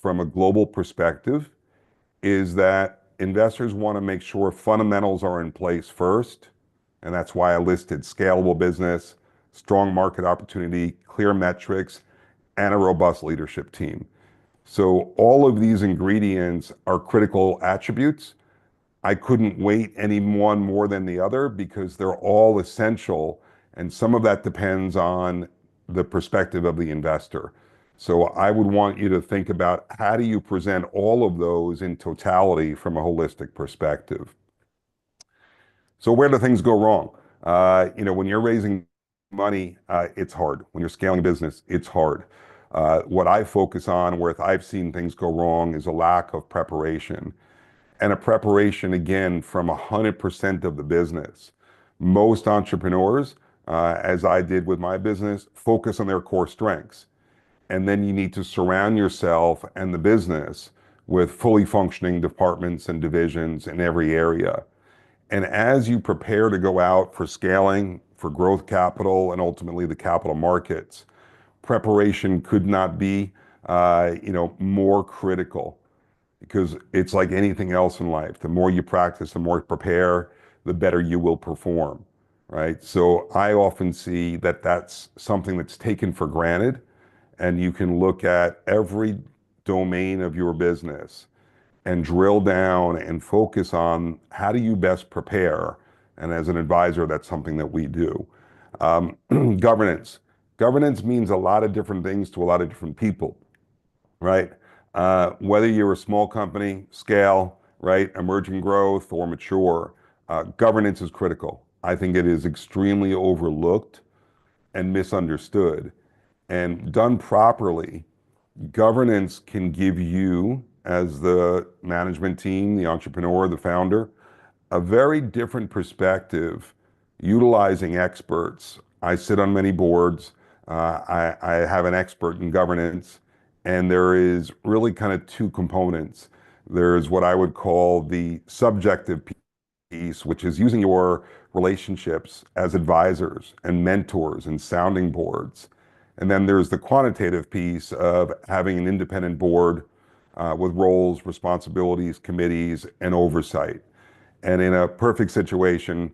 from a global perspective is that investors want to make sure fundamentals are in place first. And that's why I listed scalable business, strong market opportunity, clear metrics, and a robust leadership team. So all of these ingredients are critical attributes. I couldn't weight any one more than the other because they're all essential. And some of that depends on the perspective of the investor. So I would want you to think about how do you present all of those in totality from a holistic perspective. So where do things go wrong? When you're raising money, it's hard. When you're scaling a business, it's hard. What I focus on, where I've seen things go wrong, is a lack of preparation. And a preparation, again, from 100% of the business. Most entrepreneurs, as I did with my business, focus on their core strengths. And then you need to surround yourself and the business with fully functioning departments and divisions in every area. And as you prepare to go out for scaling, for growth capital, and ultimately the capital markets, preparation could not be, more critical, because it's like anything else in life. The more you practice, the more you prepare, the better you will perform, right? So I often see that that's something that's taken for granted, and you can look at every domain of your business and drill down and focus on how do you best prepare. And as an advisor, that's something that we do. Governance. Governance means a lot of different things to a lot of different people, right? Whether you're a small company, scale, right, emerging growth, or mature, governance is critical. I think it is extremely overlooked and misunderstood. And done properly, governance can give you, as the management team, the entrepreneur, the founder, a very different perspective utilizing experts. I sit on many boards. I have an expert in governance, and there is really kind of two components. There's what I would call the subjective piece, which is using your relationships as advisors and mentors and sounding boards. And then there's the quantitative piece of having an independent board with roles, responsibilities, committees, and oversight. And in a perfect situation,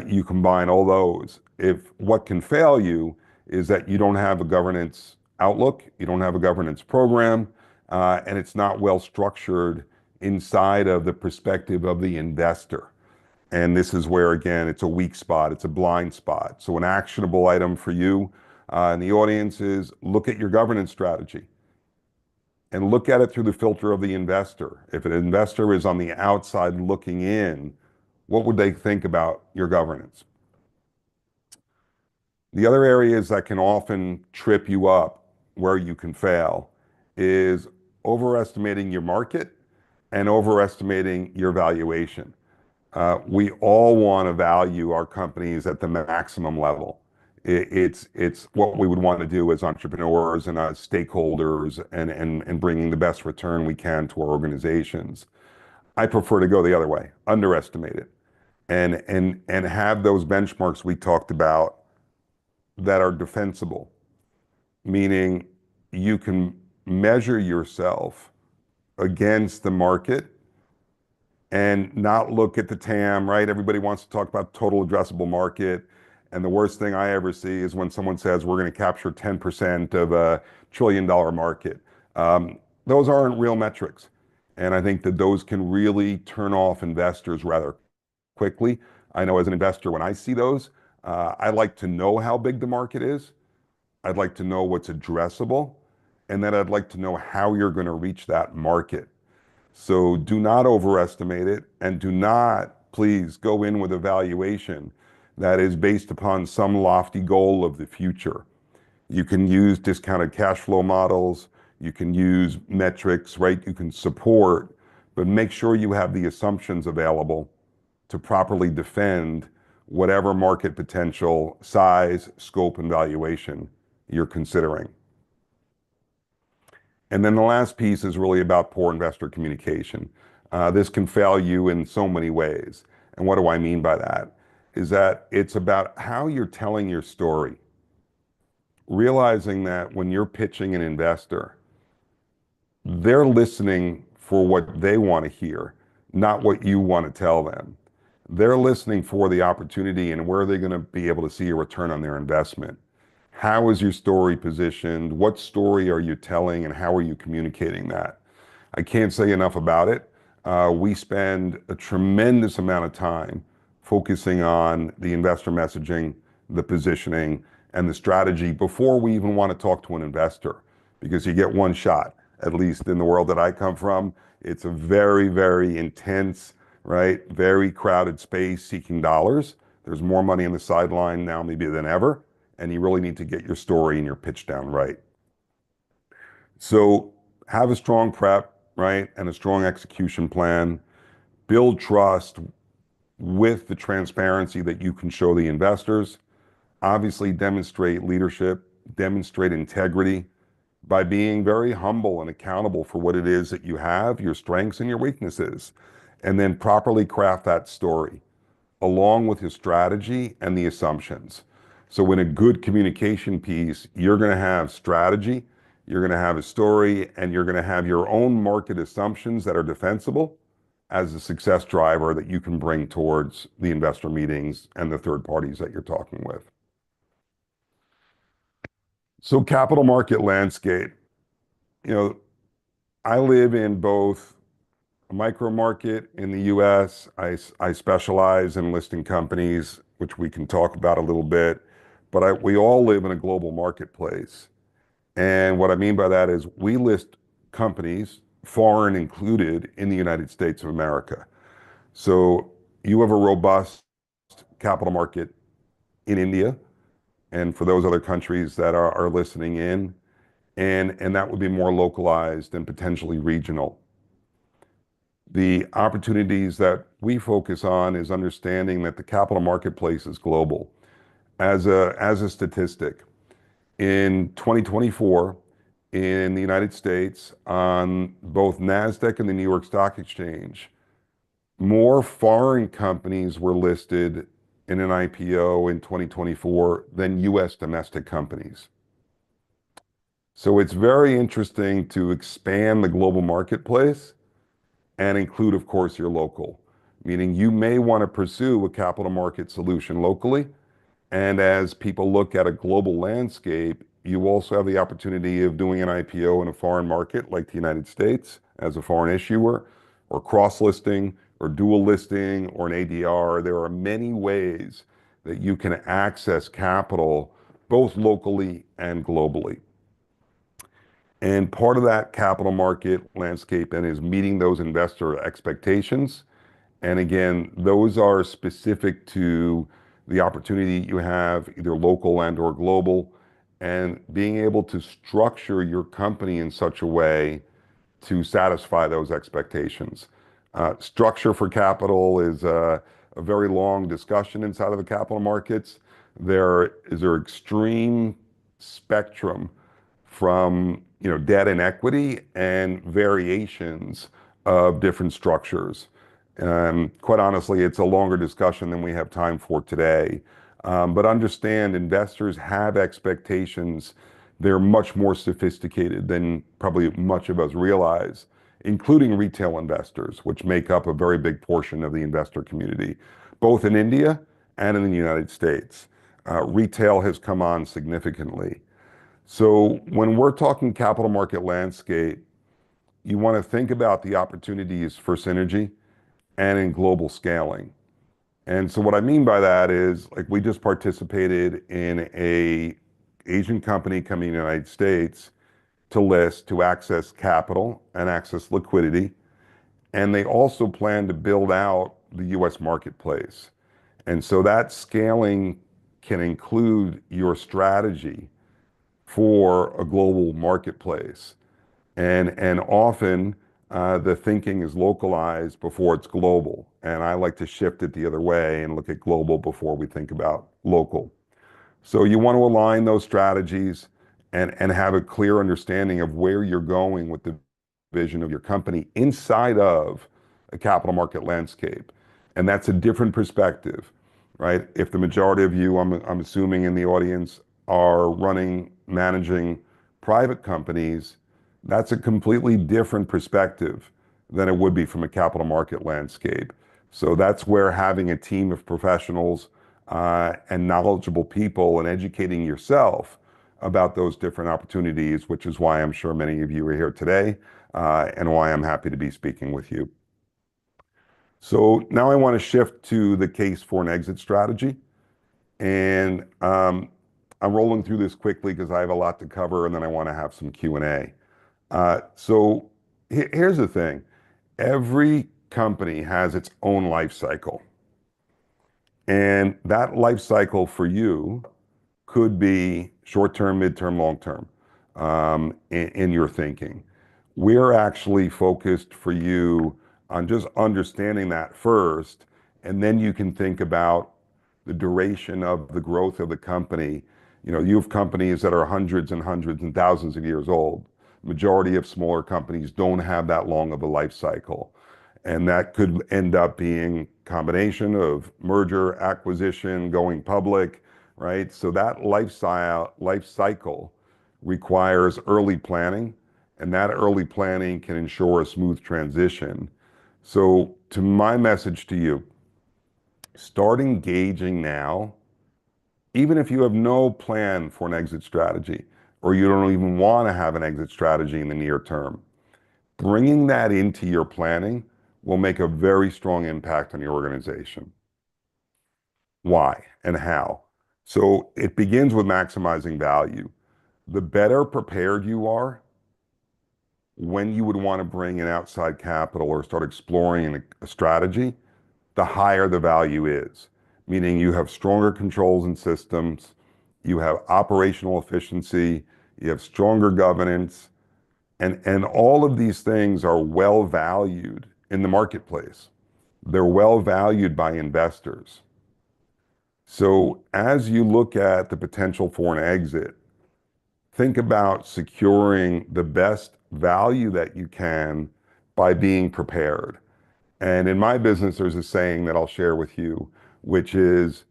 you combine all those. If what can fail you is that you don't have a governance outlook, you don't have a governance program, and it's not well structured inside of the perspective of the investor. And this is where, again, it's a weak spot, it's a blind spot. So an actionable item for you in the audience is look at your governance strategy and look at it through the filter of the investor. If an investor is on the outside looking in, what would they think about your governance? The other areas that can often trip you up where you can fail is overestimating your market and overestimating your valuation. We all want to value our companies at the maximum level. It's what we would want to do as entrepreneurs and as stakeholders, and bringing the best return we can to our organizations. I prefer to go the other way, underestimate it, and have those benchmarks we talked about that are defensible, meaning you can measure yourself against the market and not look at the TAM, right? Everybody wants to talk about total addressable market. And the worst thing I ever see is when someone says we're going to capture 10% of a $1 trillion market. Those aren't real metrics. And I think that those can really turn off investors rather quickly. I know as an investor, when I see those, I like to know how big the market is. I'd like to know what's addressable. And then I'd like to know how you're going to reach that market. So do not overestimate it, and do not, please, go in with a valuation that is based upon some lofty goal of the future. You can use discounted cash flow models, you can use metrics, right? You can support, but make sure you have the assumptions available to properly defend whatever market potential, size, scope, and valuation you're considering. And then the last piece is really about poor investor communication. This can fail you in so many ways. And what do I mean by that? Is that it's about how you're telling your story. Realizing that when you're pitching an investor, they're listening for what they want to hear, not what you want to tell them. They're listening for the opportunity and where they're going to be able to see a return on their investment. How is your story positioned? What story are you telling, and how are you communicating that? I can't say enough about it. We spend a tremendous amount of time focusing on the investor messaging, the positioning, and the strategy before we even want to talk to an investor, because you get one shot, at least in the world that I come from. It's a very, very intense, right? Very crowded space seeking dollars. There's more money on the sideline now, maybe than ever, and you really need to get your story and your pitch down right. So have a strong prep, right? And a strong execution plan. Build trust with the transparency that you can show the investors. Obviously, demonstrate leadership, demonstrate integrity by being very humble and accountable for what it is that you have, your strengths and your weaknesses, and then properly craft that story along with your strategy and the assumptions. So in a good communication piece, you're going to have strategy, you're going to have a story, and you're going to have your own market assumptions that are defensible as a success driver that you can bring towards the investor meetings and the third parties that you're talking with. So capital market landscape, you know, I live in both a micro market in the US. I specialize in listing companies, which we can talk about a little bit, but we all live in a global marketplace. And what I mean by that is we list companies, foreign included, in the United States of America. So you have a robust capital market in India, and for those other countries that are listening in, and that would be more localized and potentially regional. The opportunities that we focus on is understanding that the capital marketplace is global. As a statistic, in 2024, in the United States, on both NASDAQ and the New York Stock Exchange, more foreign companies were listed in an IPO in 2024 than US domestic companies. So it's very interesting to expand the global marketplace and include, of course, your local, meaning you may want to pursue a capital market solution locally. And as people look at a global landscape, you also have the opportunity of doing an IPO in a foreign market like the United States as a foreign issuer, or cross listing, or dual listing, or an ADR. There are many ways that you can access capital both locally and globally. And part of that capital market landscape then is meeting those investor expectations. And again, those are specific to the opportunity you have, either local and or global, and being able to structure your company in such a way to satisfy those expectations. Structure for capital is a very long discussion inside of the capital markets. There is an extreme spectrum from debt and equity and variations of different structures. Quite honestly, it's a longer discussion than we have time for today. But understand, investors have expectations. They're much more sophisticated than probably much of us realize, including retail investors, which make up a very big portion of the investor community, both in India and in the United States. Retail has come on significantly. So when we're talking capital market landscape, you want to think about the opportunities for synergy and in global scaling. And so what I mean by that is, like, we just participated in a Asian company coming to the United States to list, to access capital and access liquidity. And they also plan to build out the US marketplace. And so that scaling can include your strategy for a global marketplace. And often the thinking is localized before it's global. And I like to shift it the other way and look at global before we think about local. So you want to align those strategies and have a clear understanding of where you're going with the vision of your company inside of a capital market landscape. And that's a different perspective, right? If the majority of you, I'm assuming in the audience, are running, managing private companies, That's a completely different perspective than it would be from a capital market landscape. So that's where having a team of professionals and knowledgeable people and educating yourself about those different opportunities, which is why I'm sure many of you are here today, and why I'm happy to be speaking with you. So now I want to shift to the case for an exit strategy. And I'm rolling through this quickly because I have a lot to cover and then I want to have some Q&A. So here's the thing. Every company has its own life cycle. And that life cycle for you could be short-term, mid-term, long-term in your thinking. We're actually focused for you on just understanding that first, and then you can think about the duration of the growth of the company. You know, you have companies that are hundreds and hundreds and thousands of years old. Majority of smaller companies don't have that long of a life cycle. And that could end up being combination of merger, acquisition, going public, right? So that life cycle requires early planning, and that early planning can ensure a smooth transition. So to my message to you, start engaging now, even if you have no plan for an exit strategy, or you don't even want to have an exit strategy in the near term. Bringing that into your planning will make a very strong impact on your organization. Why and how? So it begins with maximizing value. The better prepared you are when you would want to bring in outside capital or start exploring a strategy, the higher the value is, meaning you have stronger controls and systems, you have operational efficiency, you have stronger governance, and all of these things are well valued in the marketplace. They're well valued by investors. So as you look at the potential for an exit, think about securing the best value that you can by being prepared. And in my business, there's a saying that I'll share with you, which is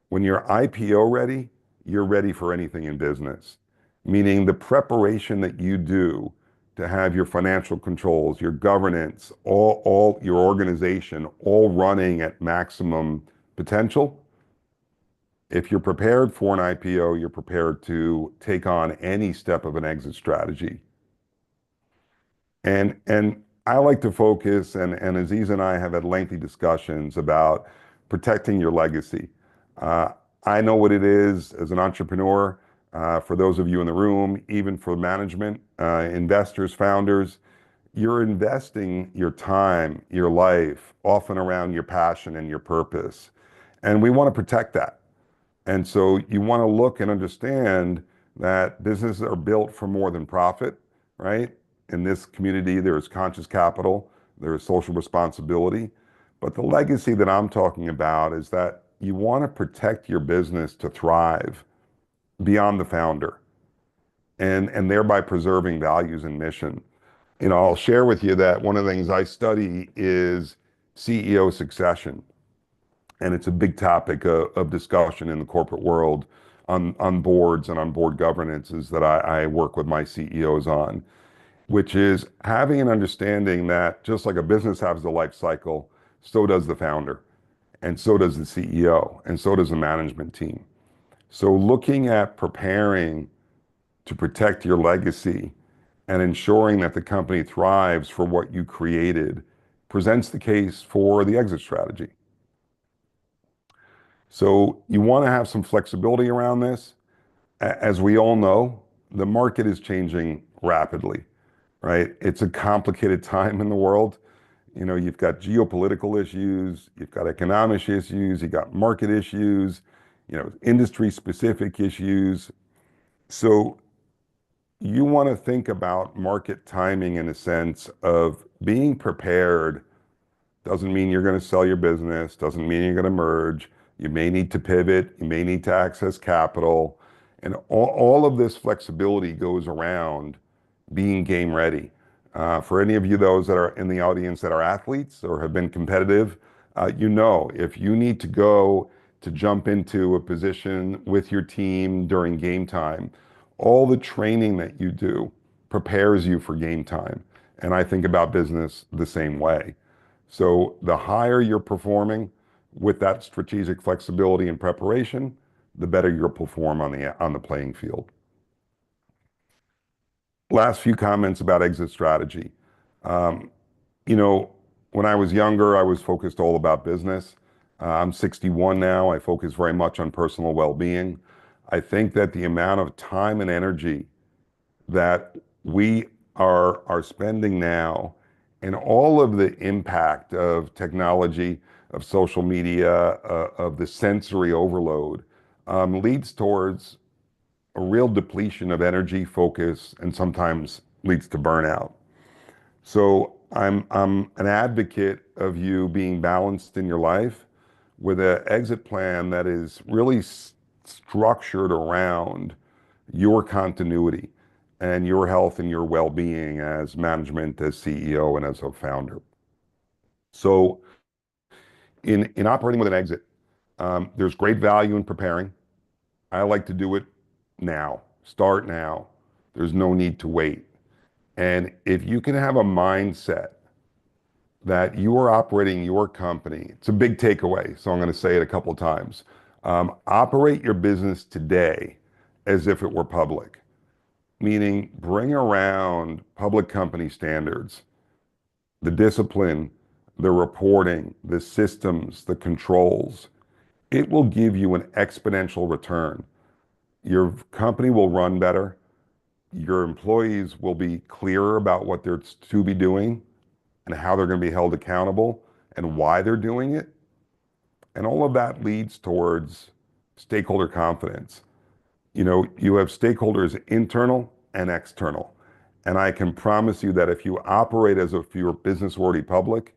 when you're IPO ready, you're ready for anything in business. Meaning the preparation that you do to have your financial controls, your governance, all your organization, all running at maximum potential. If you're prepared for an IPO, you're prepared to take on any step of an exit strategy. And I like to focus, and Aziz and I have had lengthy discussions about protecting your legacy. I know what it is as an entrepreneur. For those of you in the room, even for management, investors, founders, you're investing your time, your life, often around your passion and your purpose. And we want to protect that. And so you want to look and understand that businesses are built for more than profit, right? In this community, there's conscious capital, there's social responsibility. But the legacy that I'm talking about is that you want to protect your business to thrive beyond the founder and thereby preserving values and mission. You know, I'll share with you that one of the things I study is CEO succession. And it's a big topic of discussion in the corporate world on boards and on board governances that I work with my CEOs on, which is having an understanding that just like a business has a life cycle, so does the founder, and so does the CEO, and so does the management team. So looking at preparing to protect your legacy and ensuring that the company thrives for what you created presents the case for the exit strategy. So you want to have some flexibility around this. As we all know, the market is changing rapidly, right? It's a complicated time in the world. You know, you've got geopolitical issues, you've got economic issues, you've got market issues, you know, industry specific issues. So you want to think about market timing in a sense of being prepared. Doesn't mean you're going to sell your business, doesn't mean you're going to merge. You may need to pivot, you may need to access capital. And all of this flexibility goes around being game ready. For any of you, those that are in the audience that are athletes or have been competitive, you know, if you need to go to jump into a position with your team during game time, all the training that you do prepares you for game time. And I think about business the same way. So the higher you're performing with that strategic flexibility and preparation, the better you'll perform on the playing field. Last few comments about exit strategy. Um, you know, when I was younger, I was focused all about business. I'm 61 now. I focus very much on personal well-being. I think that the amount of time and energy that we are spending now and all of the impact of technology, of social media, of the sensory overload leads towards a real depletion of energy, focus, and sometimes leads to burnout. So I'm an advocate of you being balanced in your life with an exit plan that is really structured around your continuity and your health and your well-being as management, as CEO, and as a founder. So in operating with an exit, there's great value in preparing. I like to do it now. Start now. There's no need to wait. And if you can have a mindset that you are operating your company, it's a big takeaway, so I'm going to say it a couple of times. Operate your business today as if it were public, meaning bring around public company standards, the discipline, the reporting, the systems, the controls. It will give you an exponential return. Your company will run better. Your employees will be clearer about what they're to be doing and how they're going to be held accountable and why they're doing it. And all of that leads towards stakeholder confidence. You know, you have stakeholders internal and external. And I can promise you that if you operate as if your business were already public,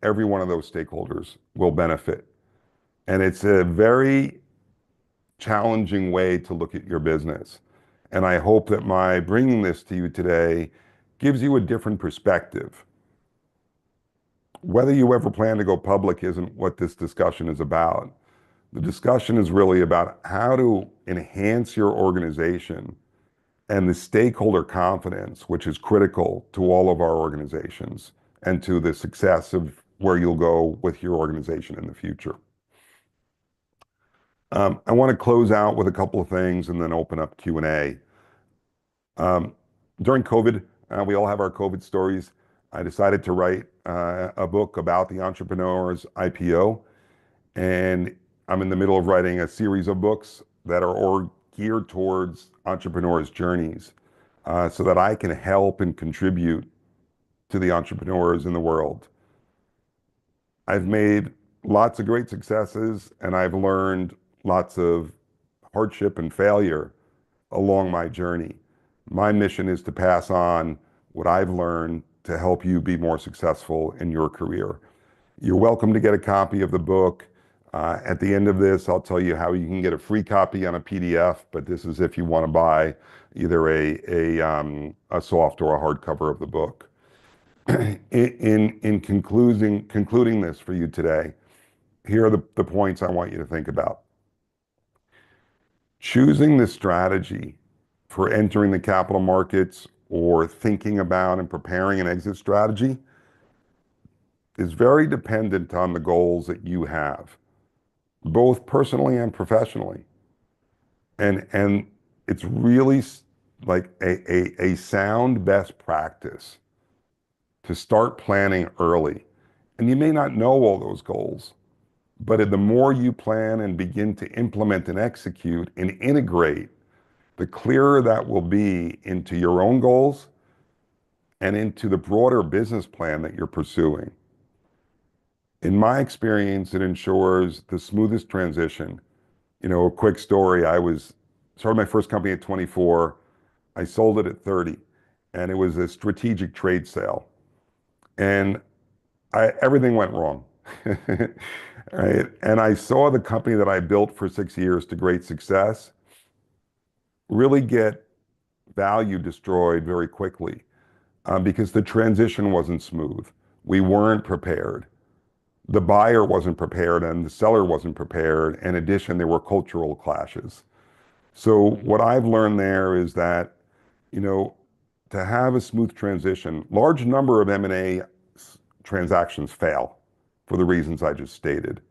every one of those stakeholders will benefit. And it's a very challenging way to look at your business. And I hope that my bringing this to you today gives you a different perspective. Whether you ever plan to go public isn't what this discussion is about. The discussion is really about how to enhance your organization and the stakeholder confidence, which is critical to all of our organizations and to the success of where you'll go with your organization in the future. I want to close out with a couple of things and then open up Q&A. During COVID, we all have our COVID stories. I decided to write a book about the entrepreneur's IPO, and I'm in the middle of writing a series of books that are all geared towards entrepreneurs' journeys, so that I can help and contribute to the entrepreneurs in the world. I've made lots of great successes, and I've learned lots of hardship and failure along my journey. My mission is to pass on what I've learned to help you be more successful in your career. You're welcome to get a copy of the book. At the end of this, I'll tell you how you can get a free copy on a PDF, but this is if you want to buy either a soft or a hardcover of the book. In concluding this for you today, here are the points I want you to think about. Choosing the strategy for entering the capital markets or thinking about and preparing an exit strategy is very dependent on the goals that you have, both personally and professionally. And it's really like a sound best practice to start planning early. And you may not know all those goals, but the more you plan and begin to implement and execute and integrate, the clearer that will be into your own goals and into the broader business plan that you're pursuing. In my experience, it ensures the smoothest transition. You know, a quick story, started my first company at 24. I sold it at 30, and it was a strategic trade sale. And everything went wrong. Right? And I saw the company that I built for 6 years to great success really get value destroyed very quickly because the transition wasn't smooth. We weren't prepared. The buyer wasn't prepared and the seller wasn't prepared. In addition, there were cultural clashes. So what I've learned there is that, you know, to have a smooth transition, large number of M&A transactions fail for the reasons I just stated.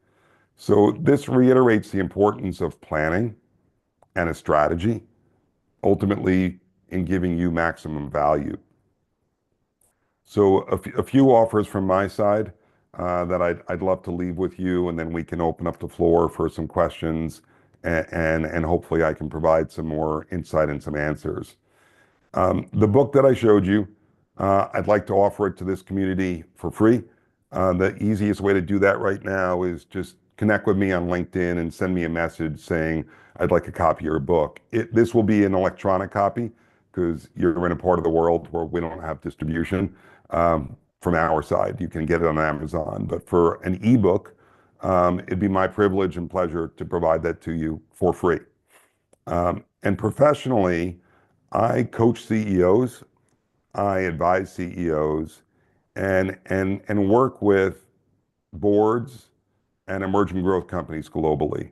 So this reiterates the importance of planning and a strategy, ultimately in giving you maximum value. So a few offers from my side that I'd love to leave with you, and then we can open up the floor for some questions, and hopefully I can provide some more insight and some answers. The book that I showed you, I'd like to offer it to this community for free. The easiest way to do that right now is just connect with me on LinkedIn and send me a message saying, I'd like a copy of your book. This will be an electronic copy because you're in a part of the world where we don't have distribution from our side. You can get it on Amazon. But for an ebook, it'd be my privilege and pleasure to provide that to you for free. And professionally, I coach CEOs, I advise CEOs, and work with boards and emerging growth companies globally.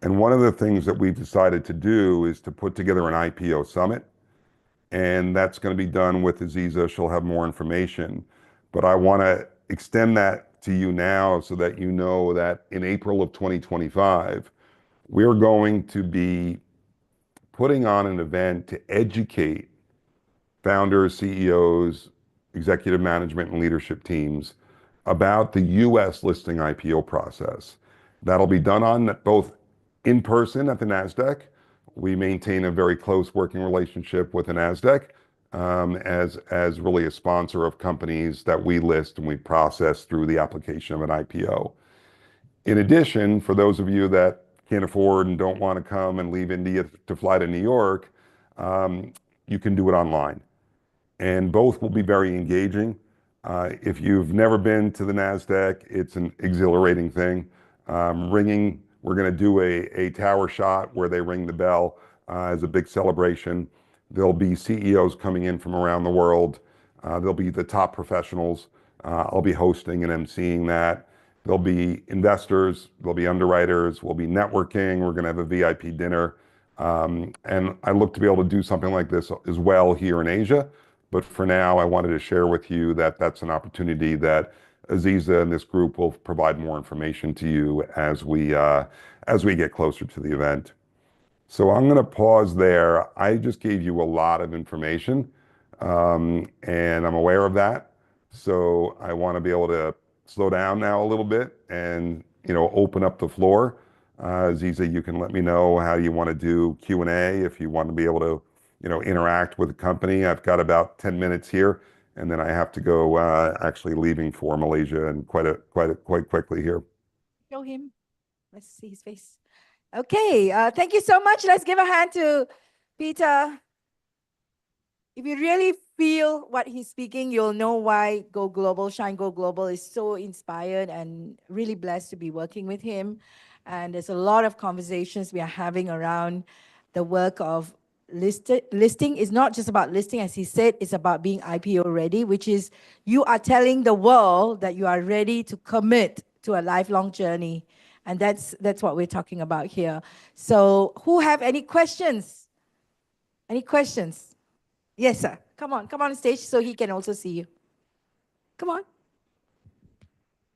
And one of the things that we've decided to do is to put together an IPO summit, and that's going to be done with Aziza. She'll have more information, but I want to extend that to you now so that you know that in April of 2025, we're going to be putting on an event to educate founders, CEOs, executive management, and leadership teams about the US listing IPO process. That'll be done on both in person at the NASDAQ. We maintain a very close working relationship with the NASDAQ as really a sponsor of companies that we list and we process through the application of an IPO. In addition, for those of you that can't afford and don't want to come and leave India to fly to New York, you can do it online. And both will be very engaging. If you've never been to the NASDAQ, it's an exhilarating thing. We're going to do a tower shot where they ring the bell as a big celebration. There'll be CEOs coming in from around the world. There'll be the top professionals. I'll be hosting and emceeing that. There'll be investors, there'll be underwriters, we'll be networking, we're going to have a VIP dinner. And I look to be able to do something like this as well here in Asia. But for now, I wanted to share with you that that's an opportunity that Aziza and this group will provide more information to you as we get closer to the event. So I'm going to pause there. I just gave you a lot of information, and I'm aware of that. So I want to be able to slow down now a little bit and open up the floor. Aziza, you can let me know how you want to do Q&A if you want to be able to interact with the company. I've got about 10 minutes here, and then I have to go actually leaving for Malaysia and quite quickly here. Show him. Let's see his face. Okay, thank you so much. Let's give a hand to Peter. If you really feel what he's speaking, you'll know why Go Global, Shine Go Global is so inspired and really blessed to be working with him. And there's a lot of conversations we are having around the work of listing. Is not just about listing, as he said, it's about being IPO ready, which is you are telling the world that you are ready to commit to a lifelong journey. And that's what we're talking about here. So who have any questions? Any questions? Yes, sir. Come on stage so he can also see you. Come on.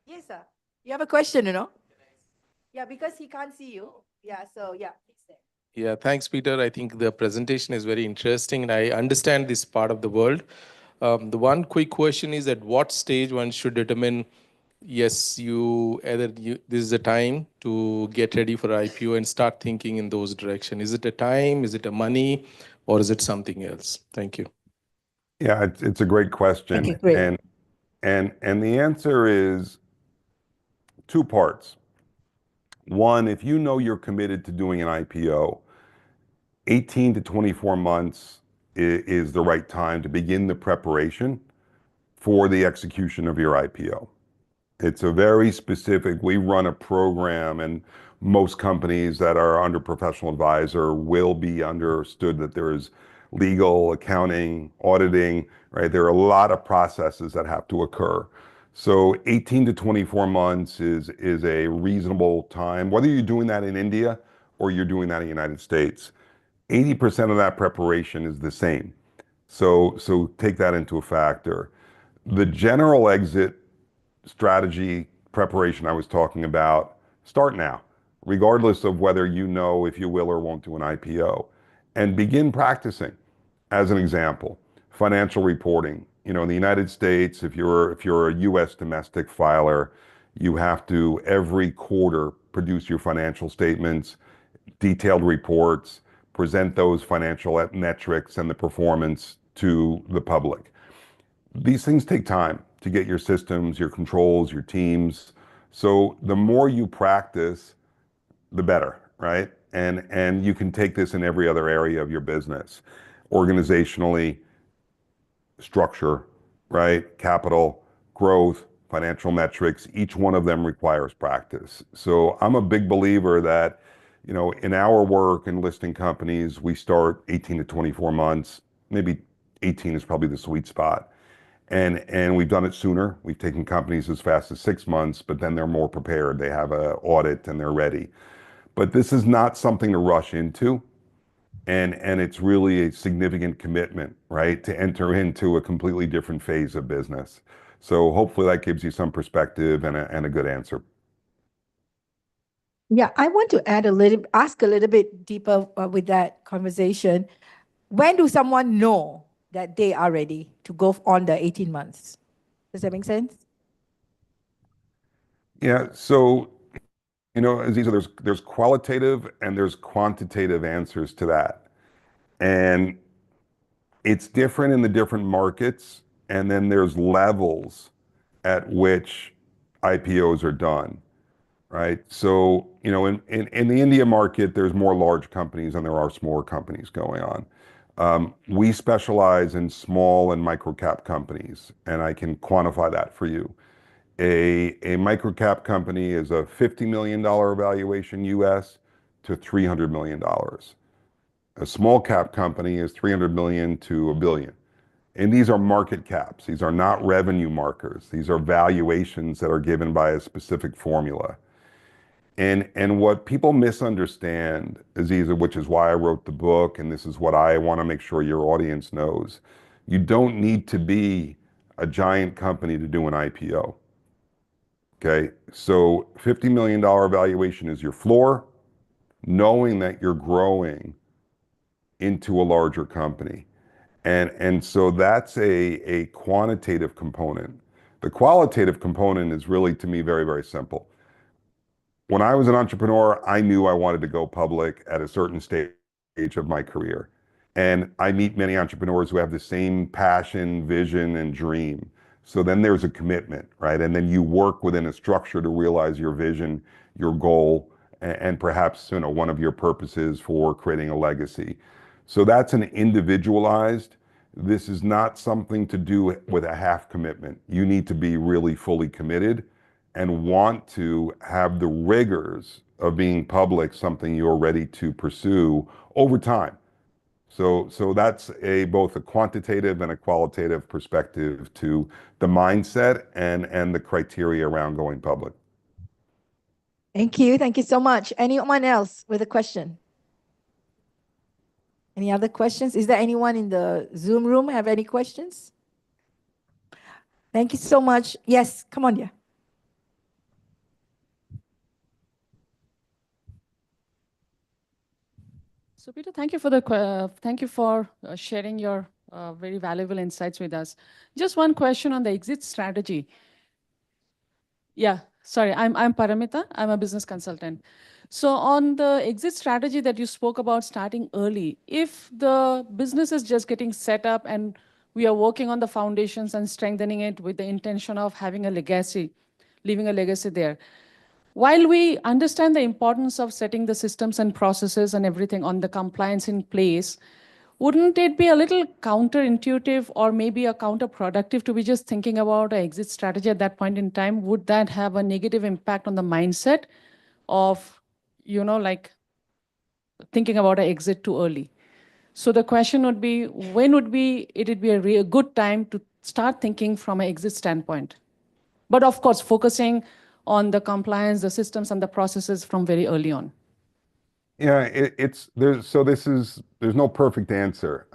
Yes, sir. You have a question, Yeah, because he can't see you. Yeah, so yeah. Yeah, thanks, Peter. I think the presentation is very interesting, and I understand this part of the world. The one quick question is, at what stage one should determine, yes, this is a time to get ready for IPO and start thinking in those directions. Is it a time, is it a money, or is it something else? Thank you. Yeah, it's a great question. Thank you. Great. And the answer is two parts. One, if you know you're committed to doing an IPO, 18 to 24 months is the right time to begin the preparation for the execution of your IPO. It's a very specific, we run a program, and most companies that are under professional advisor will be understood that there is legal, accounting, auditing, right? There are a lot of processes that have to occur. So 18 to 24 months is a reasonable time, whether you're doing that in India or you're doing that in the United States. 80% of that preparation is the same. So take that into a factor. The general exit strategy preparation I was talking about, start now, regardless of whether you know if you will or won't do an IPO, and begin practicing. As an example, financial reporting. You know, in the United States, if you're a U.S. domestic filer, you have to every quarter produce your financial statements, detailed reports, present those financial metrics and the performance to the public. These things take time to get your systems, your controls, your teams. So the more you practice, the better, right? And you can take this in every other area of your business, organizationally, structure, right? Capital, growth, financial metrics, each one of them requires practice. So I'm a big believer that, you know, in our work in listing companies, we start 18 to 24 months, maybe 18 is probably the sweet spot. And we've done it sooner. We've taken companies as fast as 6 months, but then they're more prepared. They have an audit and they're ready. But this is not something to rush into. And it's really a significant commitment, right, to enter into a completely different phase of business. So hopefully that gives you some perspective and a good answer. Yeah, I want to ask a little bit deeper with that conversation. When do someone know that they are ready to go on the 18 months? Does that make sense? Yeah. So, you know, Aziza, there's qualitative and there's quantitative answers to that. And it's different in the different markets. And then there's levels at which IPOs are done, right? So, you know, in the India market, there's more large companies than there are smaller companies going on. We specialize in small and micro cap companies, and I can quantify that for you. A micro cap company is a $50 million valuation US to $300 million. A small cap company is 300 million to a billion. And these are market caps. These are not revenue markers. These are valuations that are given by a specific formula. And what people misunderstand, Aziza, which is why I wrote the book, and this is what I want to make sure your audience knows, you don't need to be a giant company to do an IPO. Okay, so $50 million valuation is your floor, knowing that you're growing into a larger company. And so that's a quantitative component. The qualitative component is really, to me, very, very simple. When I was an entrepreneur, I knew I wanted to go public at a certain stage of my career. And I meet many entrepreneurs who have the same passion, vision, and dream. So then there's a commitment, right? And then you work within a structure to realize your vision, your goal, and perhaps, you know, one of your purposes for creating a legacy. So that's an individualized. This is not something to do with a half commitment. You need to be really fully committed and want to have the rigors of being public something you're ready to pursue over time. So that's both a quantitative and a qualitative perspective to the mindset and the criteria around going public. Thank you. Thank you so much. Anyone else with a question? Any other questions? Is there anyone in the Zoom room have any questions? Thank you so much. Yes, come on, yeah. So Peter, thank you for sharing your very valuable insights with us. Just one question on the exit strategy. Yeah, sorry, I'm Paramita. I'm a business consultant. So on the exit strategy that you spoke about starting early, if the business is just getting set up and we are working on the foundations and strengthening it with the intention of having a legacy, leaving a legacy there, while we understand the importance of setting the systems and processes and everything on the compliance in place, wouldn't it be a little counterintuitive or maybe a counterproductive to be just thinking about an exit strategy at that point in time? Would that have a negative impact on the mindset of, you know, like thinking about an exit too early? So the question would be, when would be it be a good time to start thinking from an exit standpoint? But of course, focusing on the compliance, the systems, and the processes from very early on. Yeah, there's no perfect answer.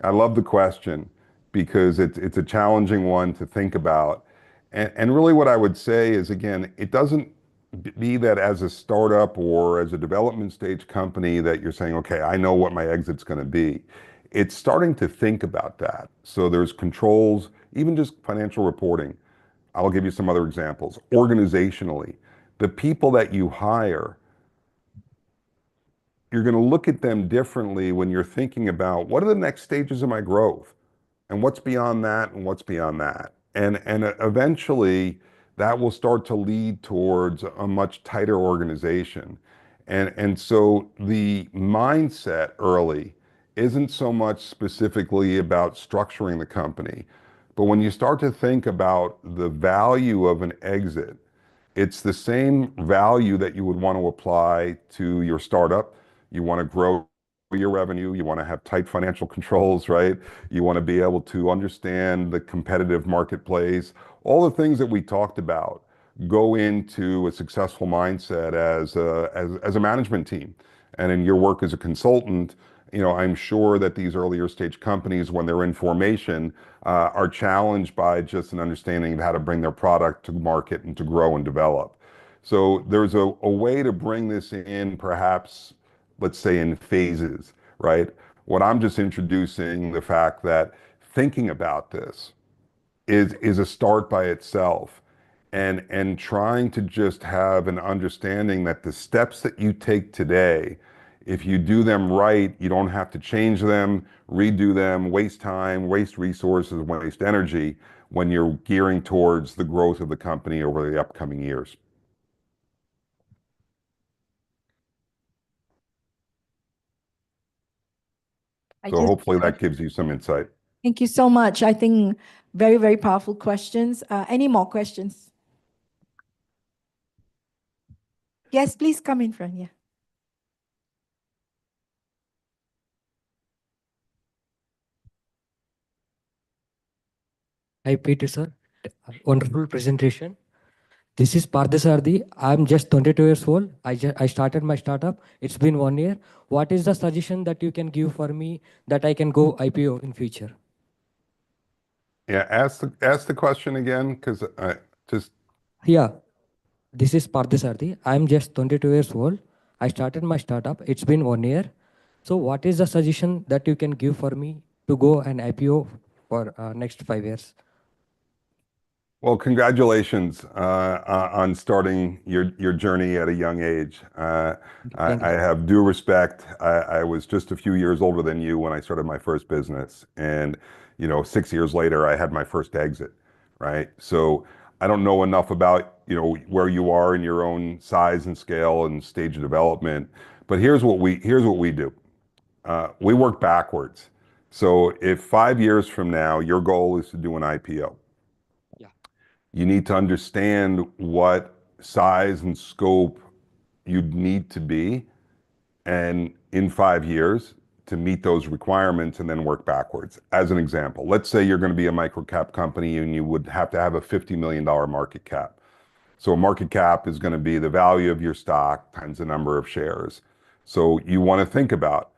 I love the question because it's a challenging one to think about. And really what I would say is, again, it doesn't be that as a startup or as a development stage company that you're saying, okay, I know what my exit's going to be. It's starting to think about that. So there's controls, even just financial reporting. I'll give you some other examples. Organizationally, the people that you hire, you're going to look at them differently when you're thinking about what are the next stages of my growth and what's beyond that and what's beyond that. And eventually that will start to lead towards a much tighter organization. And so the mindset early isn't so much specifically about structuring the company, but when you start to think about the value of an exit, it's the same value that you would want to apply to your startup. You want to grow your revenue. You want to have tight financial controls, right? You want to be able to understand the competitive marketplace. All the things that we talked about go into a successful mindset as a management team. And in your work as a consultant, I'm sure that these earlier stage companies, when they're in formation, are challenged by just an understanding of how to bring their product to market and to grow and develop. So there's a way to bring this in, perhaps, let's say in phases, right? What I'm just introducing the fact that thinking about this is a start by itself, and trying to just have an understanding that the steps that you take today, if you do them right, you don't have to change them, redo them, waste time, waste resources, waste energy when you're gearing towards the growth of the company over the upcoming years. So hopefully that gives you some insight. Thank you so much. I think very, very powerful questions. Any more questions? Yes, please come in front. Yeah. Hi, Peter, sir. Wonderful presentation. This is Pardesardi. I'm just 22 years old. I started my startup. It's been 1 year. What is the suggestion that you can give for me that I can go IPO in future? Yeah, ask the question again, because I just. Yeah, this is Pardesardi. I'm just 22 years old. I started my startup. It's been 1 year. So what is the suggestion that you can give for me to go an IPO for next 5 years? Well, congratulations on starting your journey at a young age. Thank you. I have due respect. I was just a few years older than you when I started my first business, and 6 years later, I had my first exit. Right, so I don't know enough about where you are in your own size and scale and stage of development, but here's what we do. We work backwards. So if 5 years from now your goal is to do an IPO, you need to understand what size and scope you'd need to be, and in 5 years to meet those requirements, and then work backwards. As an example, let's say you're going to be a micro cap company and you would have to have a $50 million market cap. So a market cap is going to be the value of your stock times the number of shares. So you want to think about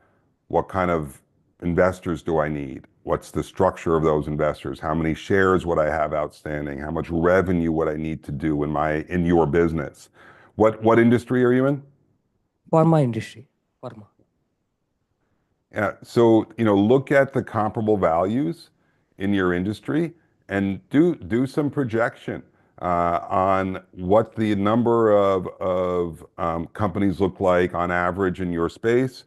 what kind of investors do I need? What's the structure of those investors? How many shares would I have outstanding? How much revenue would I need to do in your business? What industry are you in? Pharma industry. Pharma. Yeah, so look at the comparable values in your industry and do some projection on what the number of companies look like on average in your space,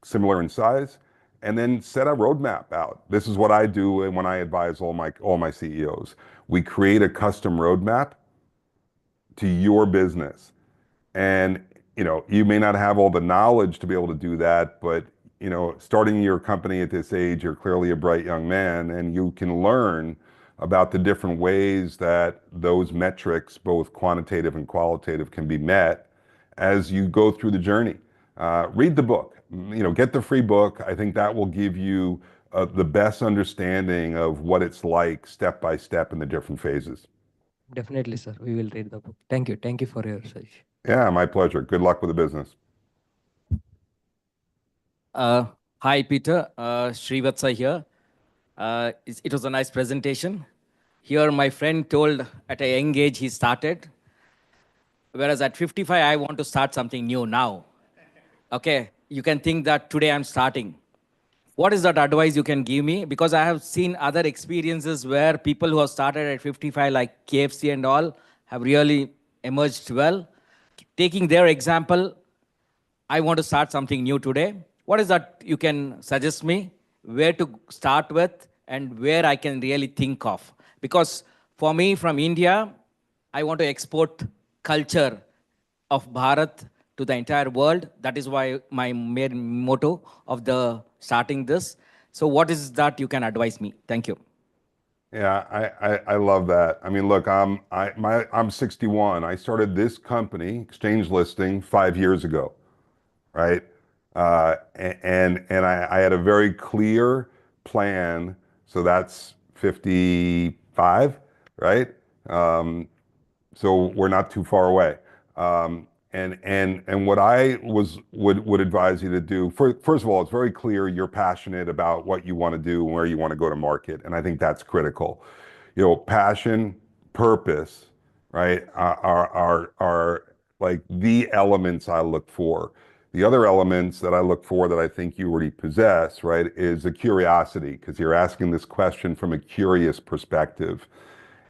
similar in size, and then set a roadmap out. This is what I do when I advise all my CEOs. We create a custom roadmap to your business. And you may not have all the knowledge to be able to do that, but starting your company at this age, you're clearly a bright young man, and you can learn about the different ways that those metrics, both quantitative and qualitative, can be met as you go through the journey. Read the book, get the free book. I think that will give you the best understanding of what it's like step by step in the different phases. Definitely, sir. We will read the book. Thank you. Thank you for your suggestion. Yeah, my pleasure. Good luck with the business. Hi, Peter. Srivatsa here. It was a nice presentation. Here, my friend told at a young age he started, whereas at 55, I want to start something new now. Okay, you can think that today I'm starting. What is that advice you can give me? Because I have seen other experiences where people who have started at 55, like KFC and all, have really emerged well. Taking their example, I want to start something new today. What is that you can suggest me? Where to start with and where I can really think of? Because for me, from India, I want to export culture of Bharat to the entire world. That is why my main motto of the starting this. So what is that you can advise me? Thank you. Yeah, I love that. I mean, look, I'm 61. I started this company, exchange listing, 5 years ago, right? And I had a very clear plan. So that's 55, right? So we're not too far away. And what I would advise you to do, first of all, it's very clear you're passionate about what you want to do and where you want to go to market, and I think that's critical. Passion, purpose, right, are like the elements I look for. The other elements that I look for that I think you already possess, right, is a curiosity, because you're asking this question from a curious perspective.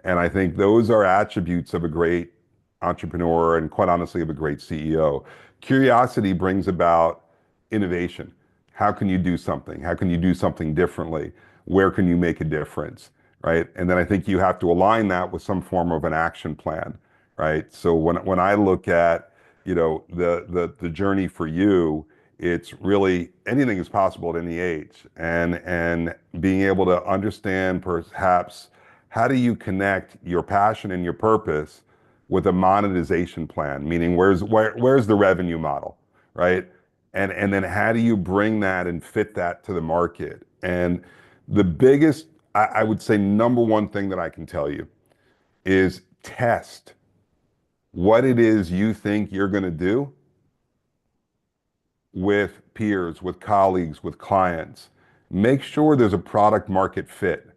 And I think those are attributes of a great entrepreneur and, quite honestly, of a great CEO. Curiosity brings about innovation. How can you do something? How can you do something differently? Where can you make a difference? Right? And then I think you have to align that with some form of an action plan. Right? So when I look at the journey for you, it's really anything is possible at any age, and being able to understand perhaps how do you connect your passion and your purpose with a monetization plan, meaning where's the revenue model, right? And then how do you bring that and fit that to the market? And the biggest, I would say, number one thing that I can tell you is test what it is you think you're going to do with peers, with colleagues, with clients. Make sure there's a product market fit,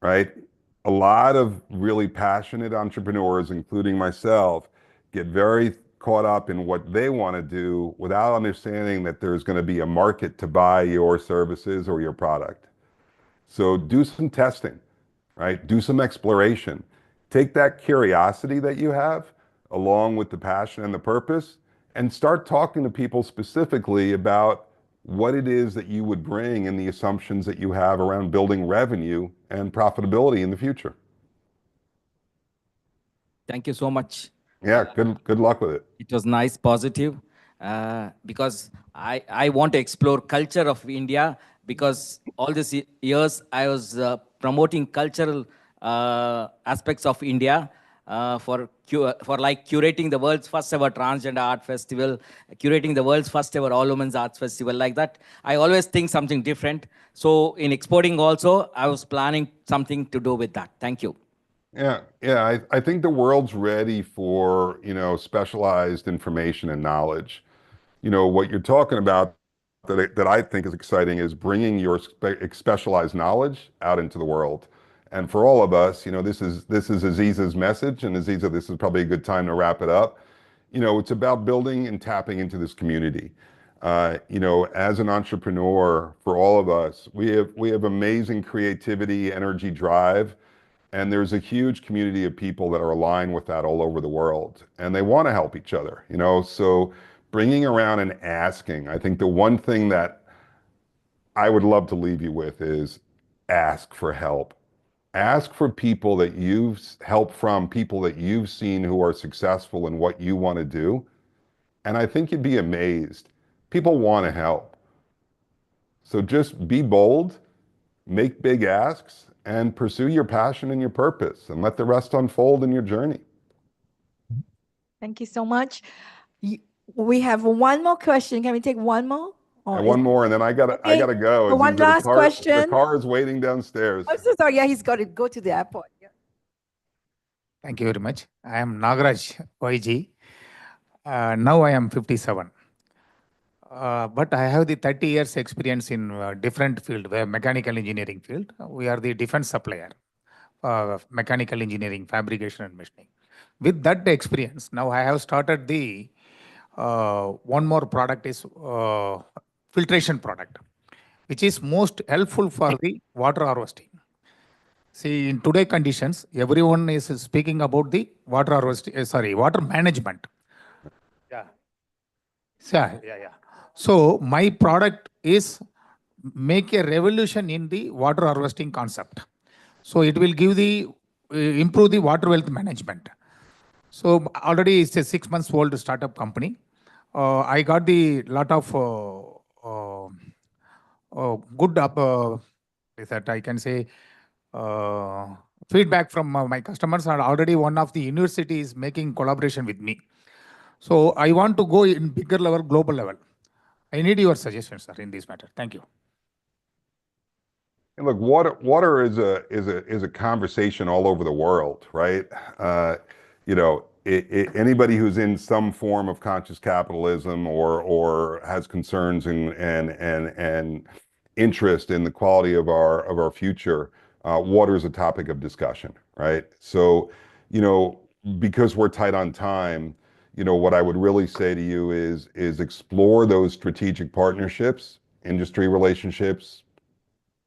right? A lot of really passionate entrepreneurs, including myself, get very caught up in what they want to do without understanding that there's going to be a market to buy your services or your product. So do some testing, right? Do some exploration. Take that curiosity that you have along with the passion and the purpose and start talking to people specifically about what it is that you would bring and the assumptions that you have around building revenue and profitability in the future. Thank you so much. Yeah, good luck with it. It was nice, positive, because I want to explore culture of India, because all these years I was promoting cultural aspects of India for like curating the world's first ever transgender art festival, curating the world's first ever all women's arts festival, like that. I always think something different. So in exporting also, I was planning something to do with that. Thank you. Yeah. I think the world's ready for, specialized information and knowledge. What you're talking about that I think is exciting is bringing your specialized knowledge out into the world. And for all of us, this is Aziz's message, and Aziza, this is probably a good time to wrap it up. It's about building and tapping into this community. As an entrepreneur, for all of us, we have amazing creativity, energy, drive. And there's a huge community of people that are aligned with that all over the world, and they want to help each other, So bringing around and asking, I think the one thing that I would love to leave you with is ask for help. Ask for people that you've helped from, people that you've seen who are successful in what you want to do. And I think you'd be amazed. People want to help. So just be bold, make big asks, and pursue your passion and your purpose, and let the rest unfold in your journey. Thank you so much. We have one more question. Can we take one more? And one more, and then I gotta go. So one last question. The car is waiting downstairs. I'm so sorry. Yeah, he's got to go to the airport. Yeah. Thank you very much. I am Nagaraj YG. Now I am 57. but I have the 30 years experience in different field, where mechanical engineering field. We are the defense supplier, mechanical engineering, fabrication and machining. With that experience, now I have started the one more product is filtration product, which is most helpful for the water harvesting. See, in today conditions, everyone is speaking about the water harvesting, water management. Yeah. Yeah. So my product is make a revolution in the water harvesting concept. So it will give the improve the water wealth management. So already it's a 6 months old startup company. I got the lot of good is that I can say feedback from my customers, are already one of the universities making collaboration with me. So I want to go in bigger level, global level. I need your suggestions, sir, in this matter. Thank you. And look, water is a conversation all over the world, right? You know, anybody who's in some form of conscious capitalism or has concerns and interest in the quality of our future, water is a topic of discussion, right? So, you know, because we're tight on time, you know, what I would really say to you is explore those strategic partnerships, industry relationships,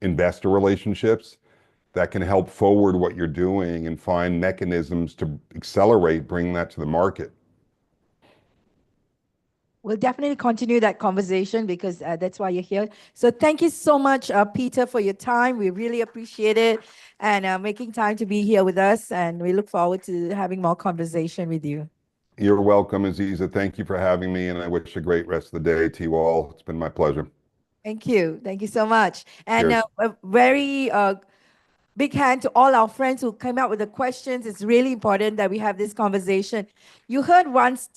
investor relationships that can help forward what you're doing and find mechanisms to accelerate bringing that to the market. We'll definitely continue that conversation because that's why you're here. So thank you so much, Peter, for your time. We really appreciate it and making time to be here with us. And we look forward to having more conversation with you. You're welcome, Aziza. Thank you for having me, and I wish a great rest of the day to you all. It's been my pleasure. Thank you. Thank you so much. And Cheers. a very big hand to all our friends who came out with the questions. It's really important that we have this conversation. You heard once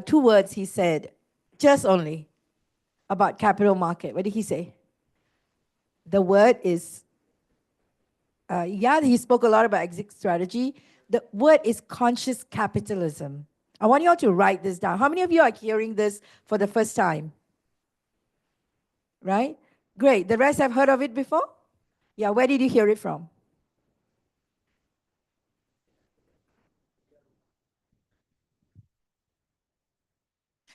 2 words he said, just only, about capital market. What did he say? The word is, yeah, he spoke a lot about exit strategy. The word is conscious capitalism. I want you all to write this down. How many of you are hearing this for the first time? Right? Great. The rest have heard of it before? Yeah, where did you hear it from?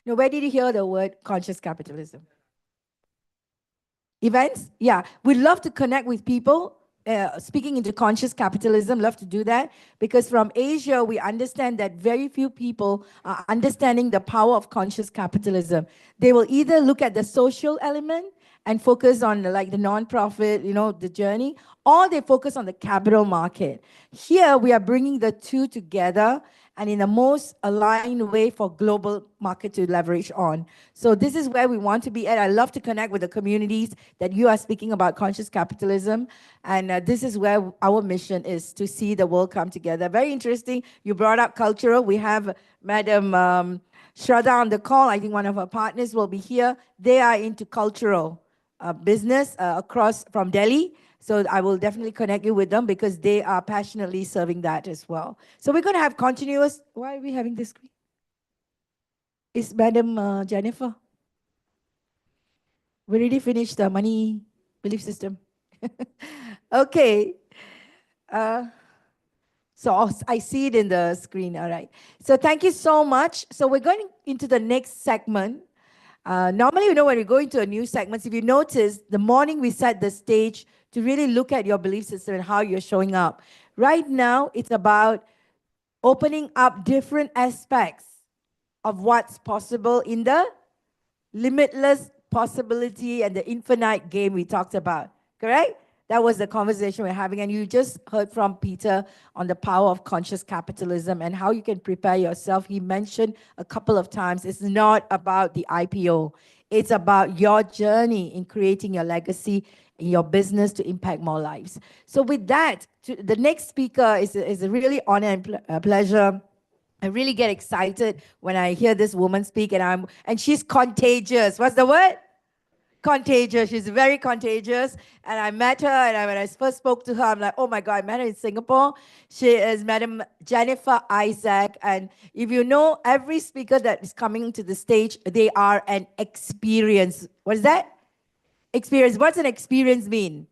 No, where did you hear the word conscious capitalism? Events? Yeah, we'd love to connect with people speaking into conscious capitalism. Love to do that because from Asia, we understand that very few people are understanding the power of conscious capitalism. They will either look at the social element and focus on like the non-profit, you know, the journey, or they focus on the capital market. Here, we are bringing the two together and in the most aligned way for global market to leverage on. So this is where we want to be at. I love to connect with the communities that you are speaking about conscious capitalism. And this is where our mission is to see the world come together. Very interesting. You brought up cultural. We have Madam Shraddha on the call. I think one of our partners will be here. They are into cultural business across from Delhi. So I will definitely connect you with them because they are passionately serving that as well. So we're going to have continuous. Why are we having this screen? Is Madam Jennifer? We already finished the money belief system. Okay. So I see it in the screen. All right. So thank you so much. So we're going into the next segment. Normally, you know, when we go into a new segment, if you notice, the morning we set the stage to really look at your belief system and how you're showing up. Right now, it's about opening up different aspects of what's possible in the limitless possibility and the infinite game we talked about, correct? That was the conversation we're having. And you just heard from Peter on the power of conscious capitalism and how you can prepare yourself. He mentioned a couple of times, it's not about the IPO. It's about your journey in creating your legacy in your business to impact more lives. So with that, the next speaker is a really honor and pleasure. I really get excited when I hear this woman speak, and she's contagious. What's the word? contagious. She's very contagious. And I met her, and when I first spoke to her, I'm like, oh my God, I met her in Singapore. She is Madam Jennifer Isaac. And if you know every speaker that is coming to the stage, they are an experience. What is that? Experience. What's an experience mean?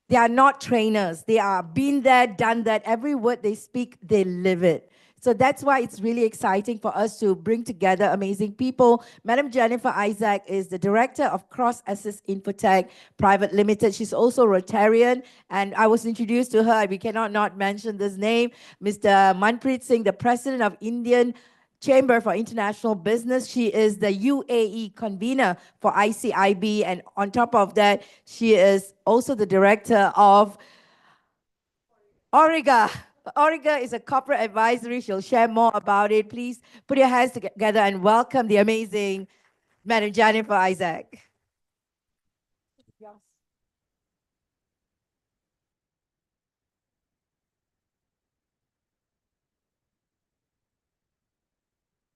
They are not trainers. They are been there, done that. Every word they speak, they live it. So that's why it's really exciting for us to bring together amazing people. Madam Jennifer Isaac is the director of Cross Access Infotech Private Limited. She's also Rotarian, and I was introduced to her. We cannot not mention this name. Mr. Manpreet Singh, the president of Indian Chamber for International Business. She is the UAE convener for ICIB, and on top of that, she is also the director of Origa. Origa is a corporate advisory. She'll share more about it. Please put your hands together and welcome the amazing Madam Jennifer Isaac.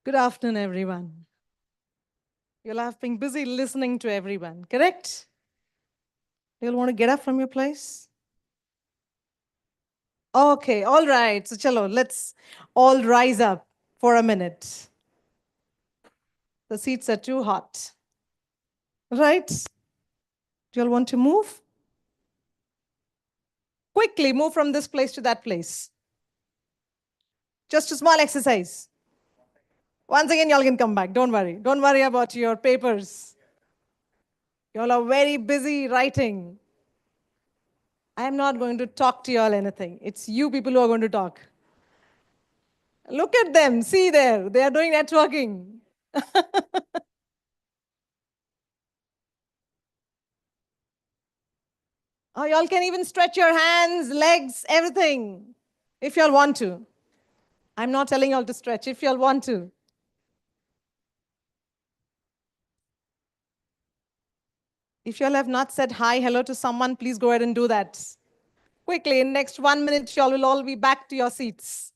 Good afternoon, everyone. You'll have been busy listening to everyone, correct? You'll want to get up from your place? Okay, all right. So, chalo, let's all rise up for a minute. The seats are too hot. Right? Do you all want to move? Quickly move from this place to that place. Just a small exercise. Once again, y'all can come back. Don't worry. Don't worry about your papers. Y'all are very busy writing. I am not going to talk to y'all anything. It's you people who are going to talk. Look at them. See there. They are doing networking. Oh, y'all can even stretch your hands, legs, everything, if y'all want to. I'm not telling y'all to stretch, if y'all want to. If y'all have not said hi, hello to someone, please go ahead and do that. Quickly, in next 1 minute, y'all will all be back to your seats.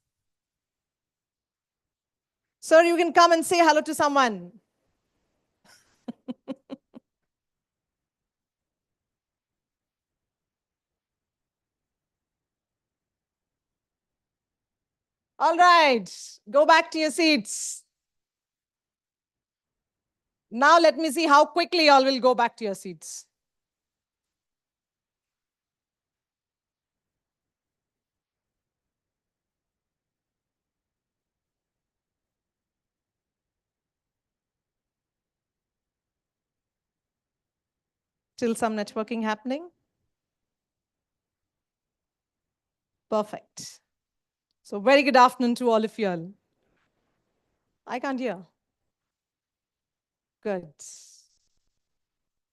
Sir, you can come and say hello to someone. All right, go back to your seats. Now let me see how quickly y'all will go back to your seats. Still some networking happening? Perfect. So very good afternoon to all of you all. I can't hear. Good.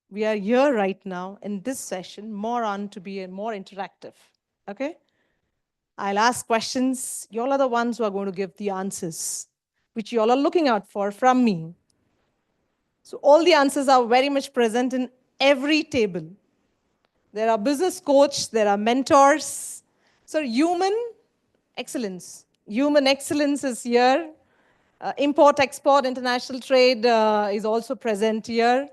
We are here right now in this session, more on to be more interactive. Okay? I'll ask questions. You all are the ones who are going to give the answers, which you all are looking out for from me. So all the answers are very much present in every table. There are business coach, there are mentors. So human excellence. Human excellence is here. Import, export, international trade is also present here.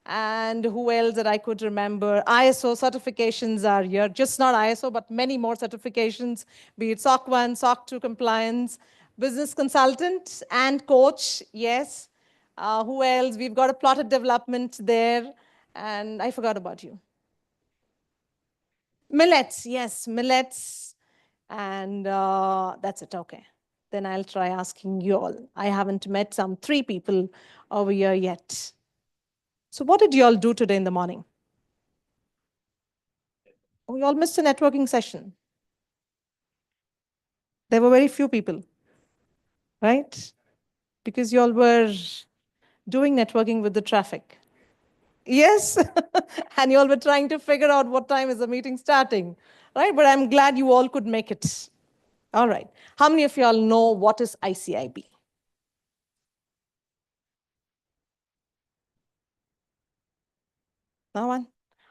And who else that I could remember? ISO certifications are here, just not ISO, but many more certifications, be it SOC 1, SOC 2 compliance, business consultant and coach, yes. Who else? We've got a plotted development there, and I forgot about you. Millets, yes, millets, and that's it, okay. Then I'll try asking you all. I haven't met some 3 people over here yet. So what did you all do today in the morning? Oh, you all missed a networking session. There were very few people, right? Because you all were doing networking with the traffic. Yes, and you all were trying to figure out what time is the meeting starting, right? But I'm glad you all could make it. All right. How many of you all know what is ICIB? No one?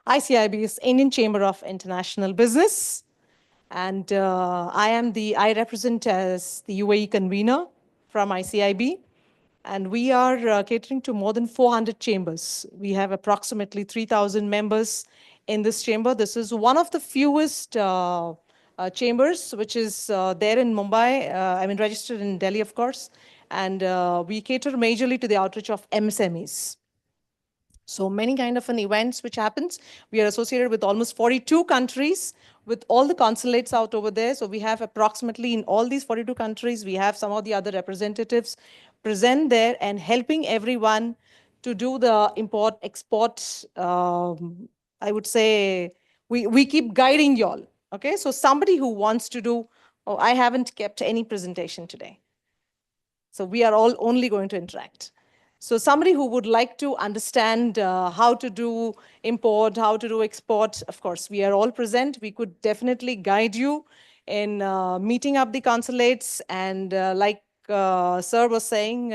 ICIB is Indian Chamber of International Business. And I represent as the UAE convener from ICIB. And we are catering to more than 400 chambers. We have approximately 3,000 members in this chamber. This is one of the fewest chambers, which is there in Mumbai. I mean, registered in Delhi, of course. And we cater majorly to the outreach of MSMEs. So many kind of an events which happens. We are associated with almost 42 countries with all the consulates out over there. So we have approximately in all these 42 countries, we have some of the other representatives present there and helping everyone to do the import, export. I would say we keep guiding y'all. Okay, so somebody who wants to do, oh, I haven't kept any presentation today. So we are all only going to interact. So somebody who would like to understand how to do import, how to do export, of course, we are all present. We could definitely guide you in meeting up the consulates. And like Sir was saying,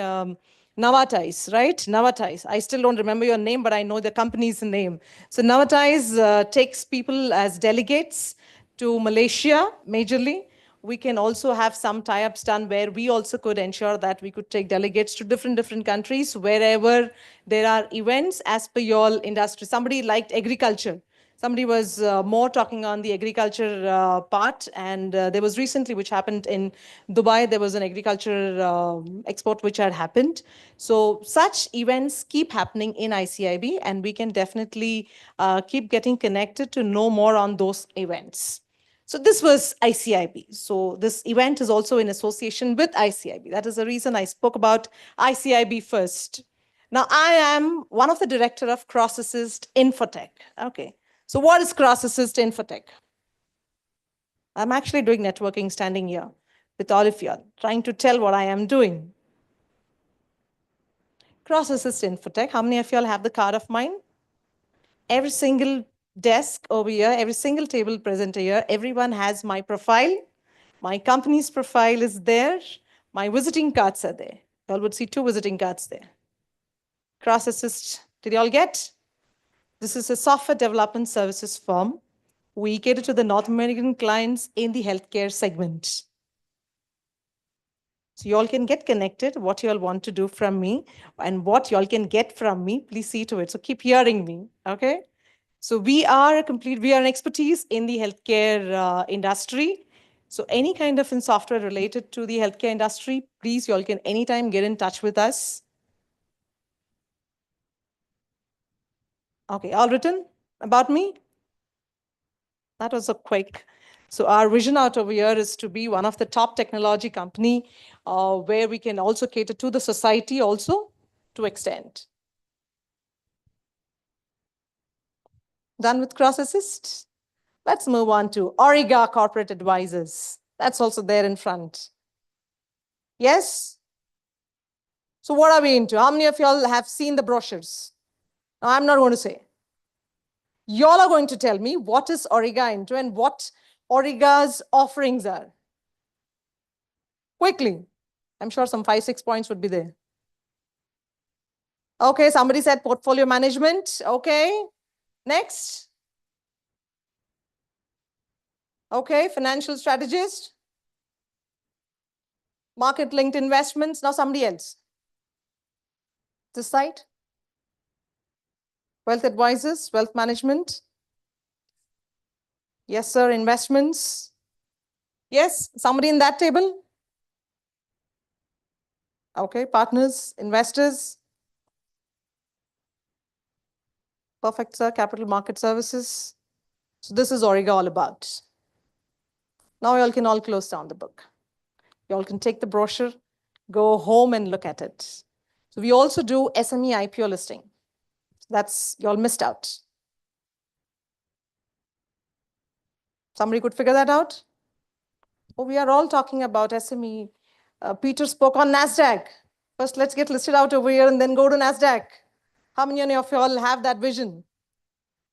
Navatais, right? Navatais. I still don't remember your name, but I know the company's name. So Navatais takes people as delegates to Malaysia, majorly. We can also have some tie-ups done where we also could ensure that we could take delegates to different countries wherever there are events as per your industry. Somebody liked agriculture. Somebody was more talking on the agriculture part, and there was recently, which happened in Dubai, there was an agriculture export which had happened. So such events keep happening in ICIB, and we can definitely keep getting connected to know more on those events. So this was ICIB. So this event is also in association with ICIB. That is the reason I spoke about ICIB first. Now, I am one of the director of Cross Assist Infotech. Okay. So what is Cross Assist Infotech? I'm actually doing networking standing here with all of you, trying to tell what I am doing. Cross Assist Infotech, how many of y'all have the card of mine? Every single desk over here, every single table present here, everyone has my profile. My company's profile is there. My visiting cards are there. You all would see 2 visiting cards there. Cross Assist, did you all get? This is a software development services firm. We cater to the North American clients in the healthcare segment. So you all can get connected, what you all want to do from me, and what you all can get from me, please see to it. So keep hearing me, okay? So we are an expertise in the healthcare industry. So any kind of software related to the healthcare industry, please, you all can anytime get in touch with us. Okay, all written about me? That was a quick. So our vision out over here is to be one of the top technology company where we can also cater to the society also to extend. Done with Cross Assist? Let's move on to Origa Corporate Advisors. That's also there in front. Yes? So what are we into? How many of y'all have seen the brochures? No, I'm not going to say. Y'all are going to tell me what is Origa into and what Origa's offerings are. Quickly. I'm sure some 5-6 points would be there. Okay, somebody said portfolio management. Okay, next. Okay, financial strategist. Market-linked investments. Now somebody else. This side. Wealth advisors, wealth management. Yes, sir, investments. Yes, somebody in that table. Okay, partners, investors. Perfect, sir, capital market services. So this is Origa all about. Now you all can all close down the book. You all can take the brochure, go home and look at it. So we also do SME IPO listing. That's, you all missed out. Somebody could figure that out? Oh, we are all talking about SME. Peter spoke on NASDAQ. First, let's get listed out over here and then go to NASDAQ. How many of you all have that vision?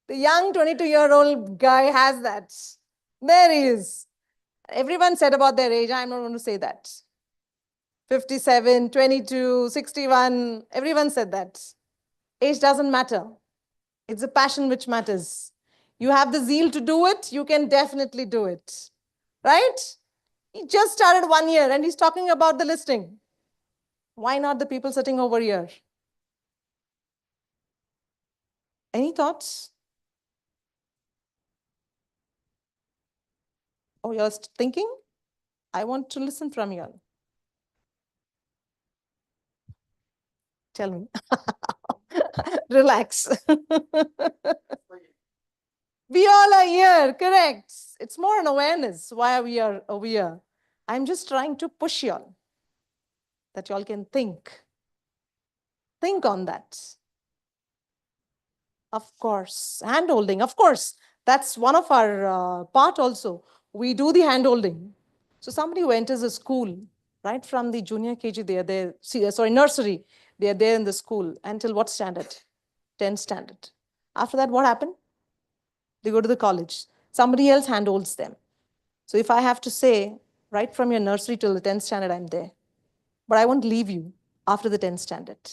The young 22-year-old guy has that. There he is. Everyone said about their age. I'm not going to say that. 57, 22, 61. Everyone said that. Age doesn't matter. It's a passion which matters. You have the zeal to do it, you can definitely do it. Right? He just started 1 year and he's talking about the listing. Why not the people sitting over here? Any thoughts? Oh, you're thinking? I want to listen from you. Tell me. Relax. We all are here, correct. It's more an awareness why we are over here. I'm just trying to push you all that you all can think. Think on that. Of course, hand-holding, of course. That's one of our part also. We do the hand-holding. So somebody who enters a school, right from the junior KG, they are there, nursery, they are there in the school until what standard? 10th standard. After that, what happened? They go to the college. Somebody else handholds them. So if I have to say, right from your nursery till the 10th standard, I'm there. But I won't leave you after the 10th standard.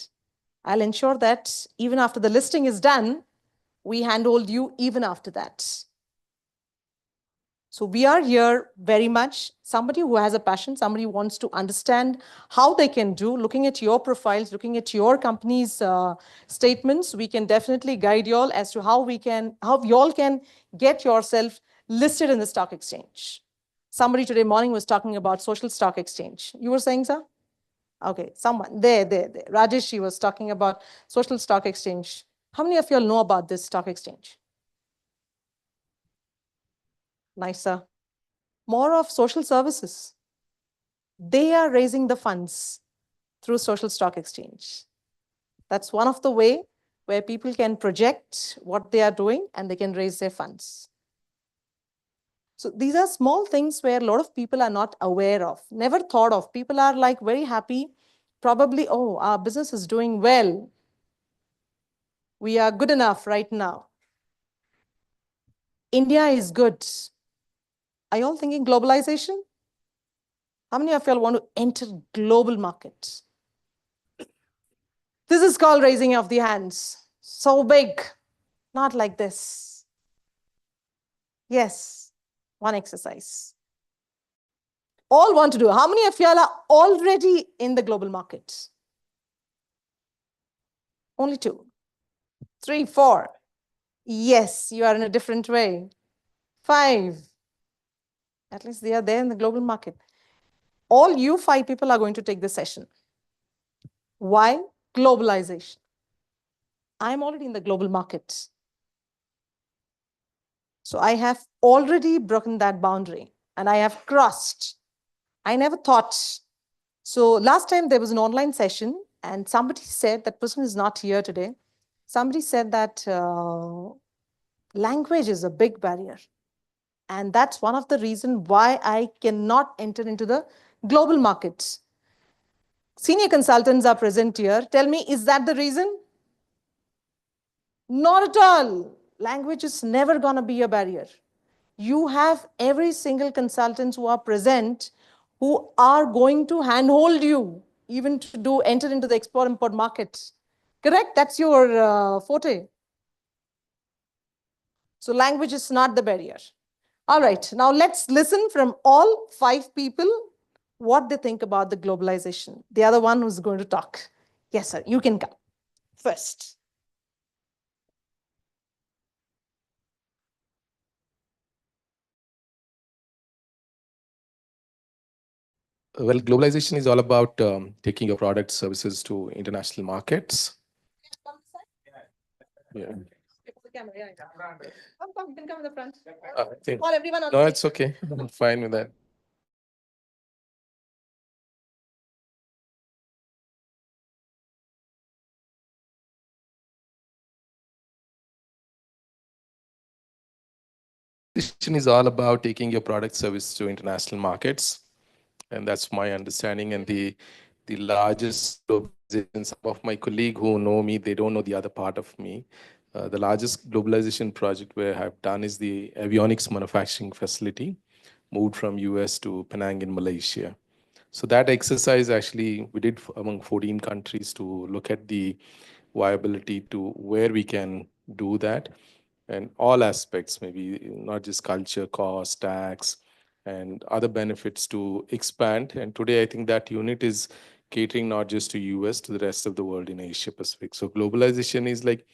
I'll ensure that even after the listing is done, we handhold you even after that. So we are here very much, somebody who has a passion, somebody who wants to understand how they can do, looking at your profiles, looking at your company's statements, we can definitely guide you all as to how you all can get yourself listed in the stock exchange. Somebody today morning was talking about social stock exchange. You were saying, sir? Okay, someone, there. Rajesh, she was talking about social stock exchange. How many of you all know about this stock exchange? Nice, sir. More of social services. They are raising the funds through social stock exchange. That's one of the way where people can project what they are doing and they can raise their funds. So these are small things where a lot of people are not aware of, never thought of. People are like very happy, probably, oh, our business is doing well. We are good enough right now. India is good. Are you all thinking globalization? How many of you all want to enter global markets? This is called raising of the hands. So big, not like this. Yes, one exercise. All want to do. How many of you all are already in the global market? Only 2, 3, 4. Yes, you are in a different way. 5. At least they are there in the global market. All you 5 people are going to take this session. Why? Globalization. I'm already in the global market. So I have already broken that boundary and I have crossed. I never thought. So last time there was an online session and somebody said, that person is not here today. Somebody said that language is a big barrier. And that's one of the reasons why I cannot enter into the global markets. Senior consultants are present here. Tell me, is that the reason? Not at all. Language is never going to be a barrier. You have every single consultants who are present who are going to handhold you even to enter into the export-import market. Correct? That's your forte. So language is not the barrier. All right, now let's listen from all 5 people what they think about the globalization. The other one who's going to talk. Yes, sir, you can come first. Well, globalization is all about taking your product services to international markets. Yeah. Come, you can come in the front. Call everyone on. No, it's okay. I'm fine with that. Globalization is all about taking your product service to international markets. And that's my understanding. And the largest globalization, some of my colleagues who know me, they don't know the other part of me. The largest globalization project where I've done is the avionics manufacturing facility, moved from US to Penang in Malaysia. So that exercise actually we did among 14 countries to look at the viability to where we can do that and all aspects, maybe not just culture, cost, tax, and other benefits to expand. And today, I think that unit is catering not just to US, to the rest of the world in Asia Pacific. So globalization is like,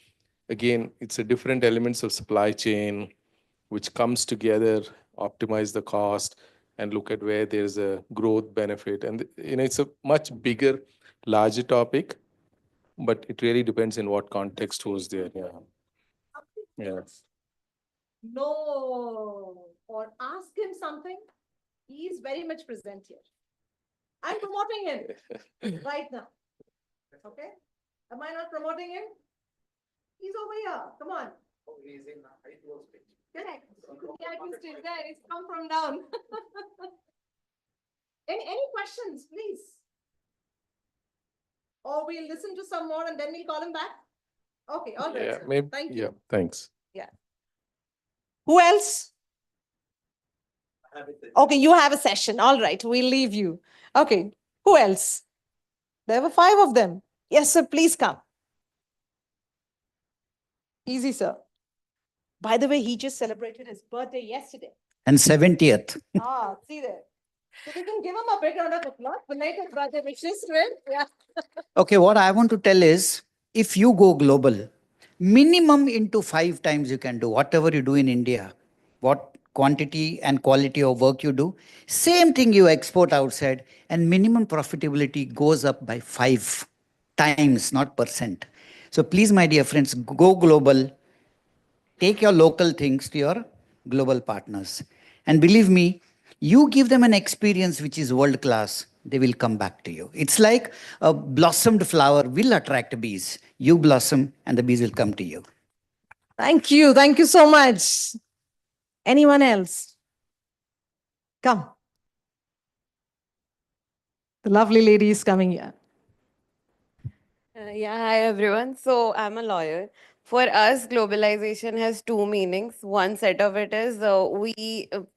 again, it's a different elements of supply chain, which comes together, optimize the cost, and look at where there's a growth benefit. And it's a much bigger, larger topic, but it really depends in what context was there. Yeah. Yeah. No, or ask him something. He is very much present here. I'm promoting him right now. Okay? Am I not promoting him? He's over here. Come on. Oh, he's in high floor stage. Correct. Yeah, he's still there. It's come from down. Any questions, please? Or we'll listen to some more and then we'll call him back? Okay, all right. Yeah, Sir. maybe. Thank you. Yeah, thanks. Who else? Okay, you have a session. All right, we'll leave you. Okay, who else? There were 5 of them. Yes, sir, please come. Easy, sir. By the way, he just celebrated his birthday yesterday. And 70th. Ah, see there. So we can give him a big round of applause. Belated birthday wishes to him. Yeah. Okay, what I want to tell is, if you go global, minimum into 5 times you can do whatever you do in India, what quantity and quality of work you do, same thing you export outside, and minimum profitability goes up by 5 times, not percent. So please, my dear friends, go global, take your local things to your global partners. And believe me, you give them an experience which is world class, they will come back to you. It's like a blossomed flower will attract bees. You blossom and the bees will come to you. Thank you. Thank you so much. Anyone else? Come. The lovely lady is coming here. Yeah, hi everyone. So I'm a lawyer. For us, globalization has 2 meanings. One set of it is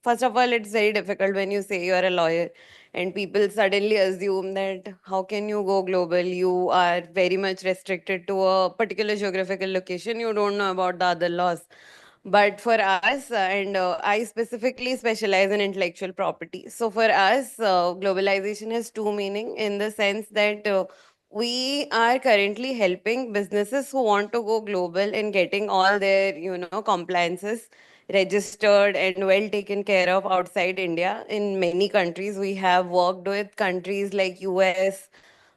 first of all, it's very difficult when you say you're a lawyer and people suddenly assume that how can you go global? You are very much restricted to a particular geographical location. You don't know about the other laws. But for us, and I specifically specialize in intellectual property. So for us, globalization has 2 meaning in the sense that we are currently helping businesses who want to go global in getting all their, compliances registered and well taken care of outside India. In many countries, we have worked with countries like US,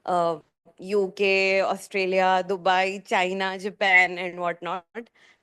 UK, Australia, Dubai, China, Japan, and whatnot.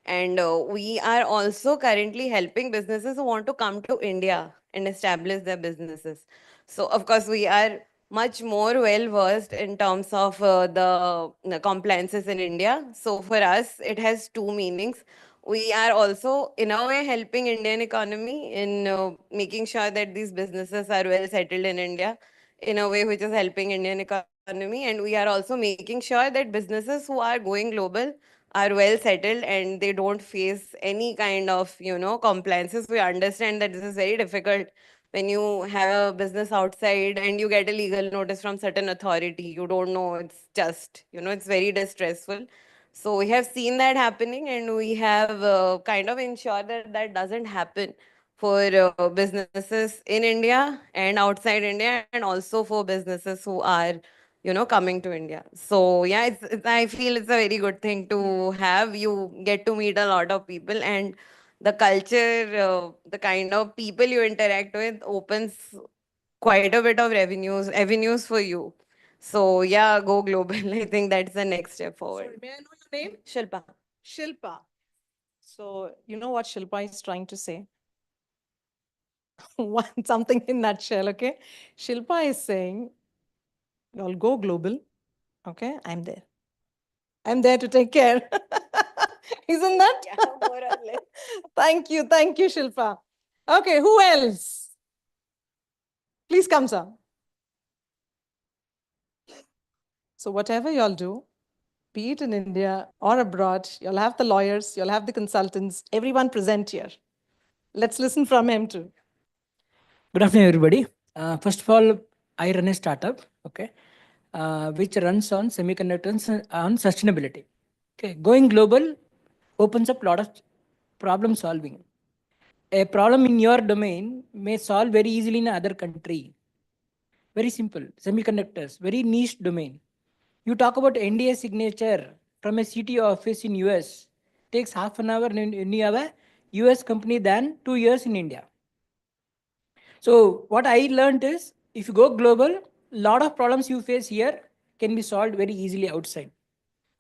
And we are also currently helping businesses who want to come to India and establish their businesses. So, of course, we are much more well versed in terms of the compliances in India. So, for us, it has 2 meanings. We are also, in a way, helping Indian economy in making sure that these businesses are well settled in India in a way which is helping Indian economy. And we are also making sure that businesses who are going global are well settled and they don't face any kind of, compliances. We understand that this is very difficult when you have a business outside and you get a legal notice from certain authority. You don't know, it's just, it's very distressful. So we have seen that happening and we have kind of ensured that that doesn't happen for businesses in India and outside India, and also for businesses who are, coming to India. So yeah, I feel it's a very good thing to have. You get to meet a lot of people, and the culture, the kind of people you interact with opens quite a bit of avenues for you. So yeah, go global. I think that's the next step forward. Sorry, may I know your name? Shilpa. Shilpa. So you know what Shilpa is trying to say? Something in nutshell, okay? Shilpa is saying, y'all go global, okay? I'm there. I'm there to take care. Isn't that? Yeah, more or less. Thank you, Shilpa. Okay, who else? Please come, sir. So whatever y'all do, be it in India or abroad, you'll have the lawyers, you'll have the consultants, everyone present here. Let's listen from him too. Good afternoon, everybody. First of all, I run a startup, okay, which runs on semiconductors on sustainability. Okay, going global opens up a lot of problem solving. A problem in your domain may solve very easily in another country. Very simple. Semiconductors, very niche domain. You talk about NDA signature from a CTO office in US. Takes half an hour in any other US company than 2 years in India. So what I learned is if you go global, lot of problems you face here can be solved very easily outside.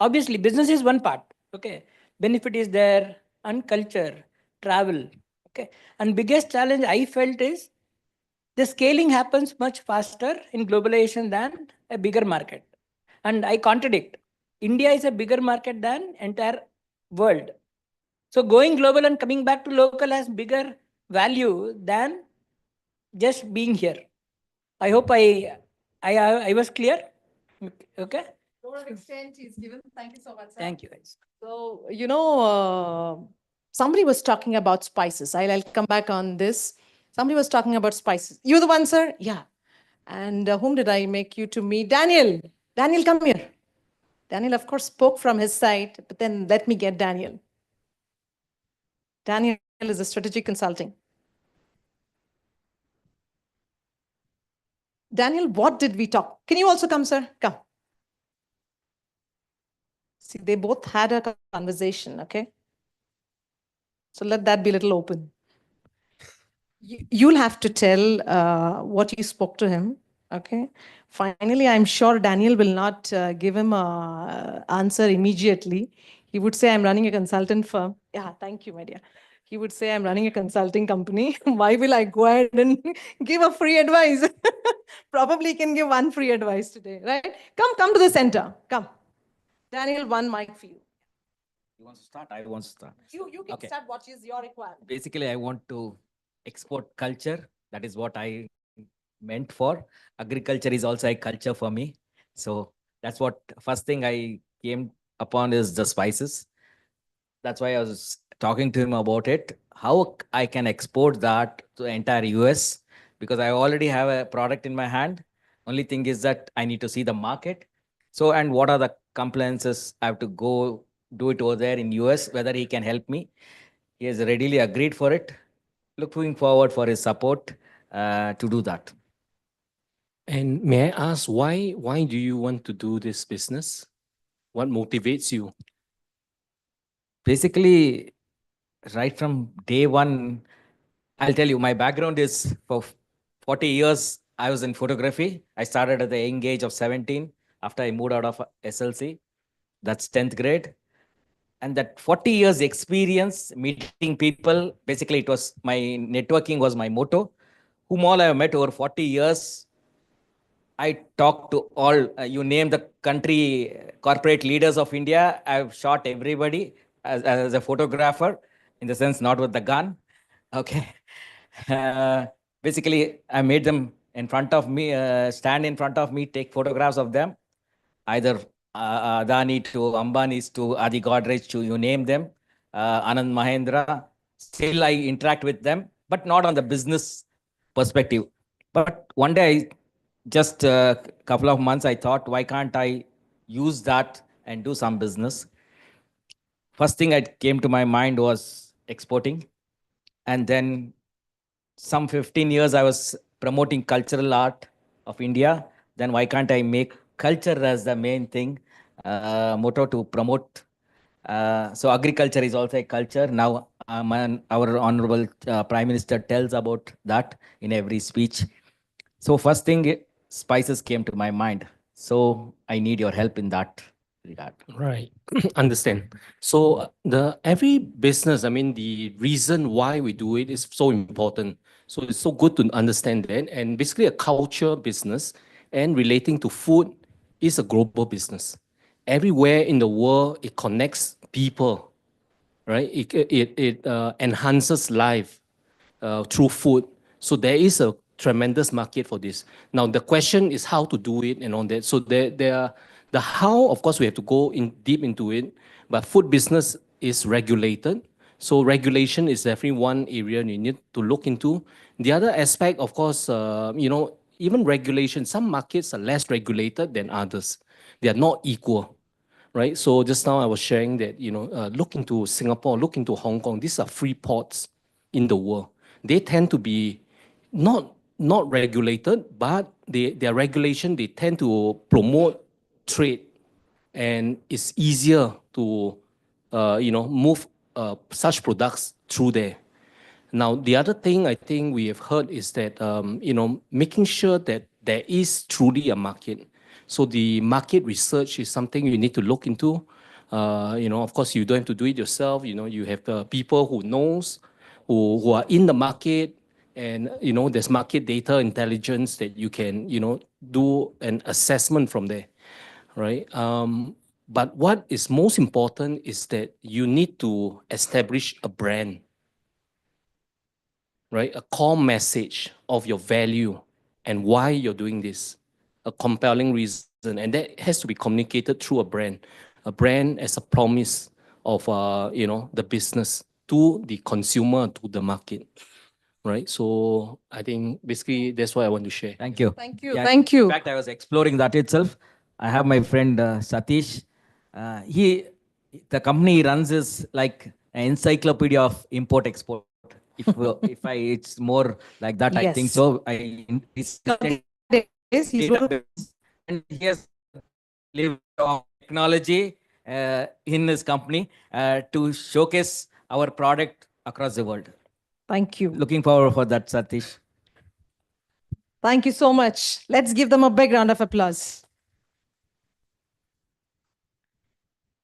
Obviously, business is one part. Okay. Benefit is there, and culture, travel. Okay. And biggest challenge I felt is the scaling happens much faster in globalization than a bigger market. And I contradict. India is a bigger market than entire world. So going global and coming back to local has bigger value than just being here. I hope I was clear. Okay. To an extent is given. Thank you so much, sir. Thank you, guys. So, somebody was talking about spices. I'll come back on this. Somebody was talking about spices. You the one, sir? Yeah. And whom did I make you to meet? Daniel. Daniel, come here. Daniel, of course, spoke from his side, but then let me get Daniel. Daniel is a strategic consulting. Daniel, what did we talk? Can you also come, sir? Come. See, they both had a conversation, okay? So let that be a little open. You'll have to tell what you spoke to him, okay? Finally, I'm sure Daniel will not give him an answer immediately. He would say, I'm running a consultant firm. Yeah, thank you, my dear. He would say, I'm running a consulting company. Why will I go ahead and give a free advice? Probably he can give one free advice today, right? Come to the center. Come. Daniel, one mic for you. You want to start? I want to start. You can Okay. start. What is your requirement? Basically, I want to export culture. That is what I meant for. Agriculture is also a culture for me. So that's what first thing I came upon is the spices. That's why I was talking to him about it. How I can export that to the entire US because I already have a product in my hand. Only thing is that I need to see the market. So, and what are the compliances I have to go do it over there in US, whether he can help me. He has readily agreed for it. Looking forward for his support to do that. And may I ask why do you want to do this business? What motivates you? Basically, right from day one, I'll tell you, my background is for 40 years, I was in photography. I started at the young age of 17 after I moved out of SLC. That's 10th grade. And that 40 years experience meeting people, basically it was my networking was my motto. Whom all I have met over 40 years, I talked to all, you name the country, corporate leaders of India. I've shot everybody as a photographer, in the sense, not with the gun. Okay. Basically, I made them in front of me, stand in front of me, take photographs of them, either Adani to Ambani's to Adi Godrej to you name them, Anand Mahendra. Still, I interact with them, but not on the business perspective. But one day, just a couple of months, I thought, why can't I use that and do some business? First thing that came to my mind was exporting. And then some 15 years, I was promoting cultural art of India. Then why can't I make culture as the main thing, motto to promote? So agriculture is also a culture. Now, our Honorable Prime Minister tells about that in every speech. So first thing, spices came to my mind. So I need your help in that regard. Right. Understand. So the every business, I mean, the reason why we do it is so important. So it's so good to understand that. And basically a culture business and relating to food is a global business. Everywhere in the world, it connects people, right? It enhances life through food. So there is a tremendous market for this. Now the question is how to do it and all that. So there are the how, of course, we have to go in deep into it. But food business is regulated. So regulation is definitely one area you need to look into. The other aspect, of course, even regulation, some markets are less regulated than others. They are not equal, right? So just now I was sharing that, look into Singapore, look into Hong Kong. These are free ports in the world. They tend to be not not regulated, but their regulation, they tend to promote trade, and it's easier to, move such products through there. Now, the other thing I think we have heard is that, making sure that there is truly a market. So the market research is something you need to look into. Of course, you don't have to do it yourself. You have people who knows, who are in the market, and, there's market data intelligence that you can, do an assessment from there, right? But what is most important is that you need to establish a brand, right? A core message of your value and why you're doing this, a compelling reason. And that has to be communicated through a brand as a promise of, the business to the consumer, to the market, right? So I think basically that's what I want to share. Thank you. Thank you. Yeah, Thank you. In fact, I was exploring that itself. I have my friend Satish. The company he runs is like an encyclopedia of import export. It's more like that. I think Yes. so. Yes, he's going to And he has lived on technology in his company to showcase our product across the world. Thank you. Looking forward for that, Satish. Thank you so much. Let's give them a big round of applause.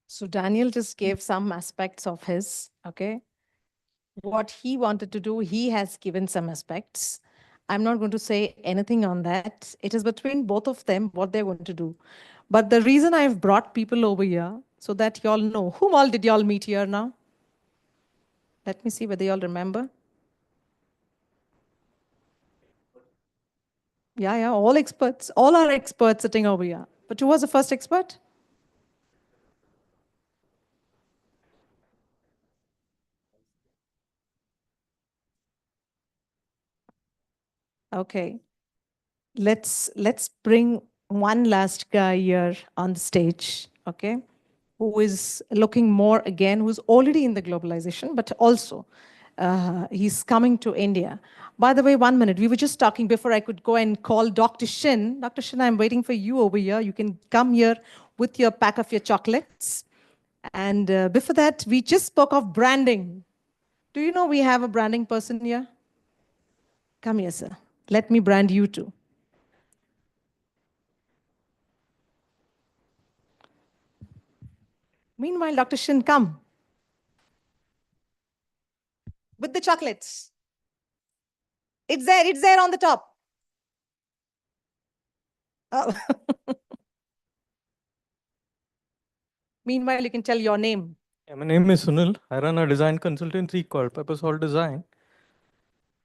So Daniel just gave some aspects of his, okay? What he wanted to do, he has given some aspects. I'm not going to say anything on that. It is between both of them what they're going to do. But the reason I've brought people over here, so that y'all know, whom all did y'all meet here now? Let me see whether y'all remember. Yeah, all experts. All are experts sitting over here. But who was the first expert? Okay. Let's bring one last guy here on the stage, okay? Who is looking more again, who's already in the globalization, but also he's coming to India. By the way, 1 minute, we were just talking before I could go and call Dr. Shin. Dr. Shin, I'm waiting for you over here. You can come here with your pack of your chocolates. And before that, we just spoke of branding. Do you know we have a branding person here? Come here, sir. Let me brand you too. Meanwhile, Dr. Shin, come. With the chocolates. It's there on the top. Oh. Meanwhile, you can tell your name. Yeah, my name is Sunil. I run a design consultancy called Purpose All Design.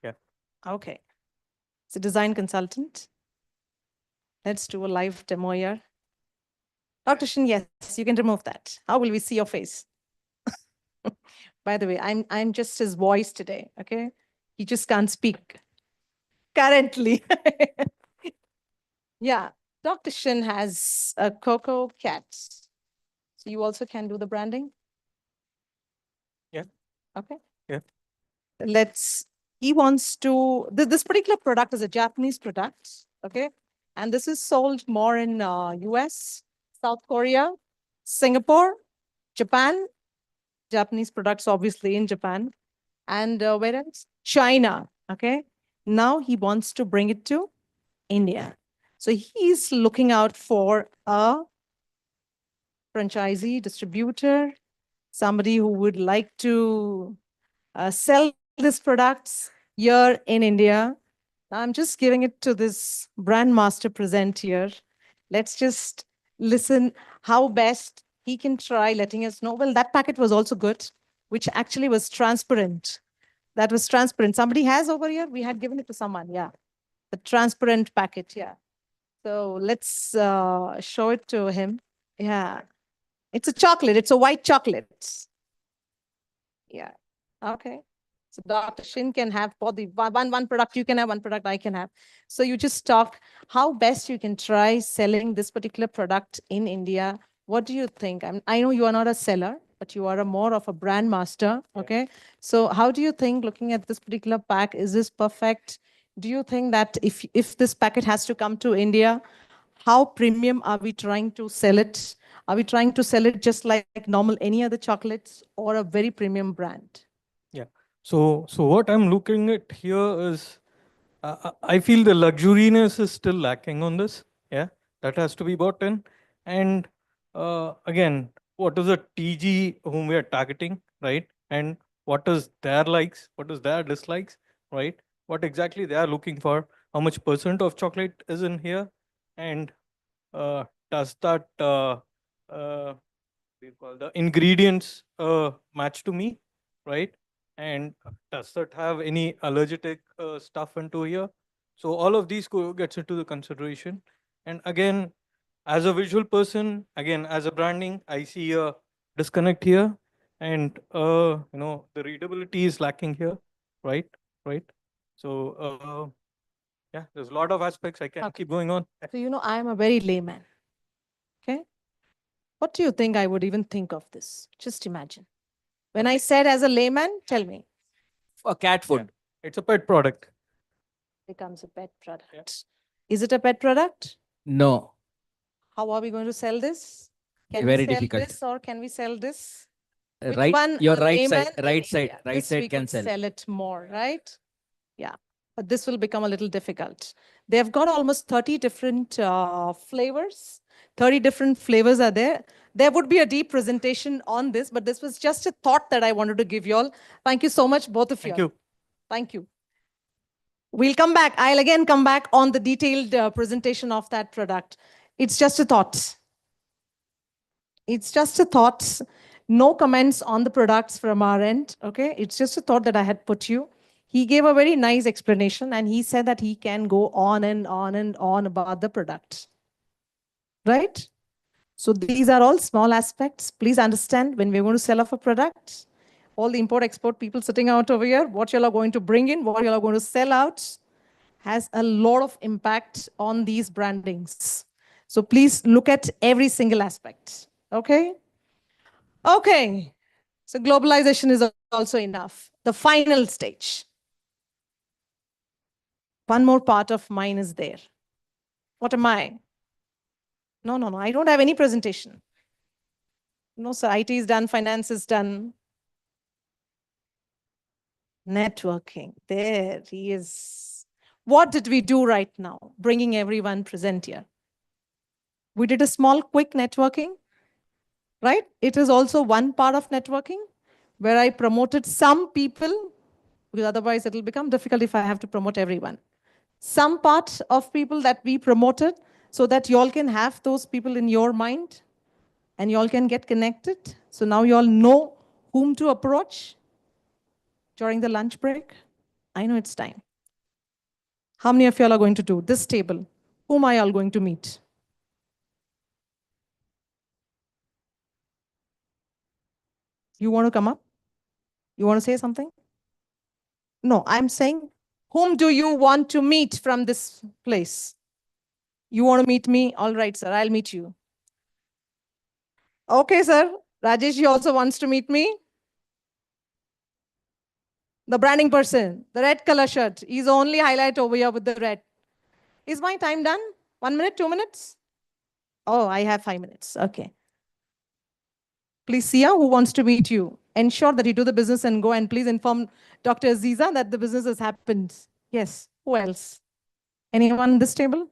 Yeah. Okay. It's a design consultant. Let's do a live demo here. Dr. Shin, yes, you can remove that. How will we see your face? By the way, I'm just his voice today, okay? He just can't speak currently. Yeah, Dr. Shin has a Coco cat. So you also can do the branding? Yeah. Okay. Yeah. He wants to, this particular product is a Japanese product, okay? And this is sold more in US, South Korea, Singapore, Japan, Japanese products obviously in Japan, and where else? China, okay? Now he wants to bring it to India. So he's looking out for a franchisee, distributor, somebody who would like to sell these products here in India. I'm just giving it to this brand master present here. Let's just listen how best he can try letting us know. Well, that packet was also good, which actually was transparent. That was transparent. Somebody has over here? We had given it to someone, yeah. The transparent packet, yeah. So let's show it to him. Yeah. It's a chocolate. It's a white chocolate. Yeah. Okay. So Dr. Shin can have for the one product, you can have one product, I can have. So you just talk how best you can try selling this particular product in India. What do you think? I know you are not a seller, but you are more of a brand master. Okay. So how do you think, looking at this particular pack, is this perfect? Do you think that if this packet has to come to India, how premium are we trying to sell it? Are we trying to sell it just like normal any other chocolates or a very premium brand? Yeah. So what I'm looking at here is, I feel the luxuriness is still lacking on this. Yeah, that has to be bought in. And again, what is a TG whom we are targeting, right? And what is their likes? What is their dislikes, right? What exactly they are looking for? How much % of chocolate is in here? And does that we call the ingredients match to me, right? And does that have any allergic stuff into here? So all of these gets into the consideration. And again, as a visual person, again, as a branding, I see a disconnect here. And the readability is lacking here, right? Right. So yeah, there's a lot of aspects. I can keep going on. So, I am a very layman. Okay. What do you think I would even think of this? Just imagine. When I said as a layman, tell me. For cat food. It's a pet product. Becomes a pet product. Is it a pet product? No. How are we going to sell this? Can Very we sell difficult. this or can we sell this? Which Right, one, your a right layman side, in right side, India? right This side we can could sell. sell it more, right? Yeah, but this will become a little difficult. They've got almost 30 different flavors. 30 different flavors are there. There would be a deep presentation on this, but this was just a thought that I wanted to give you all. Thank you so much, both of you. Thank you. Thank you. We'll come back. I'll again come back on the detailed presentation of that product. It's just a thought. It's just a thought. No comments on the products from our end. Okay. It's just a thought that I had put you. He gave a very nice explanation and he said that he can go on and on and on about the product. Right? So these are all small aspects. Please understand when we're going to sell off a product, all the import-export people sitting out over here, what you all are going to bring in, what you all are going to sell out, has a lot of impact on these brandings. So please look at every single aspect. Okay? Okay. So globalization is also enough. The final stage. One more part of mine is there. What am I? No. I don't have any presentation. No, sir. IT is done. Finance is done. Networking. There he is. What did we do right now? Bringing everyone present here. We did a small, quick networking. Right? It is also one part of networking where I promoted some people, because otherwise it will become difficult if I have to promote everyone. Some part of people that we promoted so that you all can have those people in your mind and you all can get connected. So now you all know whom to approach during the lunch break. I know it's time. How many of you all are going to do this table? Whom are you all going to meet? You want to come up? You want to say something? No, I'm saying, whom do you want to meet from this place? You want to meet me? All right, sir, I'll meet you. Okay, sir. Rajesh, he also wants to meet me. The branding person, the red color shirt. He's only highlight over here with the red. Is my time done? 1 minute, 2 minutes? Oh, I have 5 minutes. Okay. Please, Sia, who wants to meet you? Ensure that you do the business and go, and please inform Dr. Aziza that the business has happened. Yes. Who else? Anyone in this table?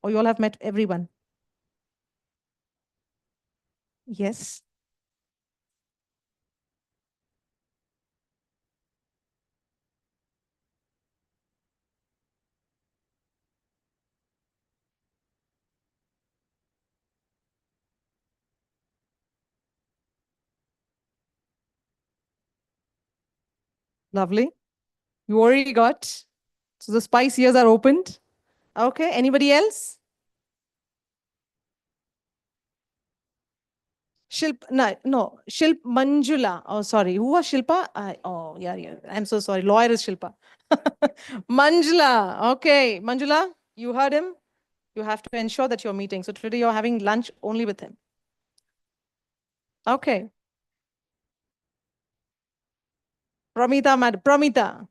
Or you all have met everyone? Yes. Lovely. You already got. So the spice ears are opened. Okay. Anybody else? Shilp Manjula. Oh, sorry. Who was Shilpa? Oh, yeah. I'm so sorry. Lawyer is Shilpa. Manjula. Okay. Manjula, you heard him. You have to ensure that you're meeting. So today you're having lunch only with him. Okay. Pramita.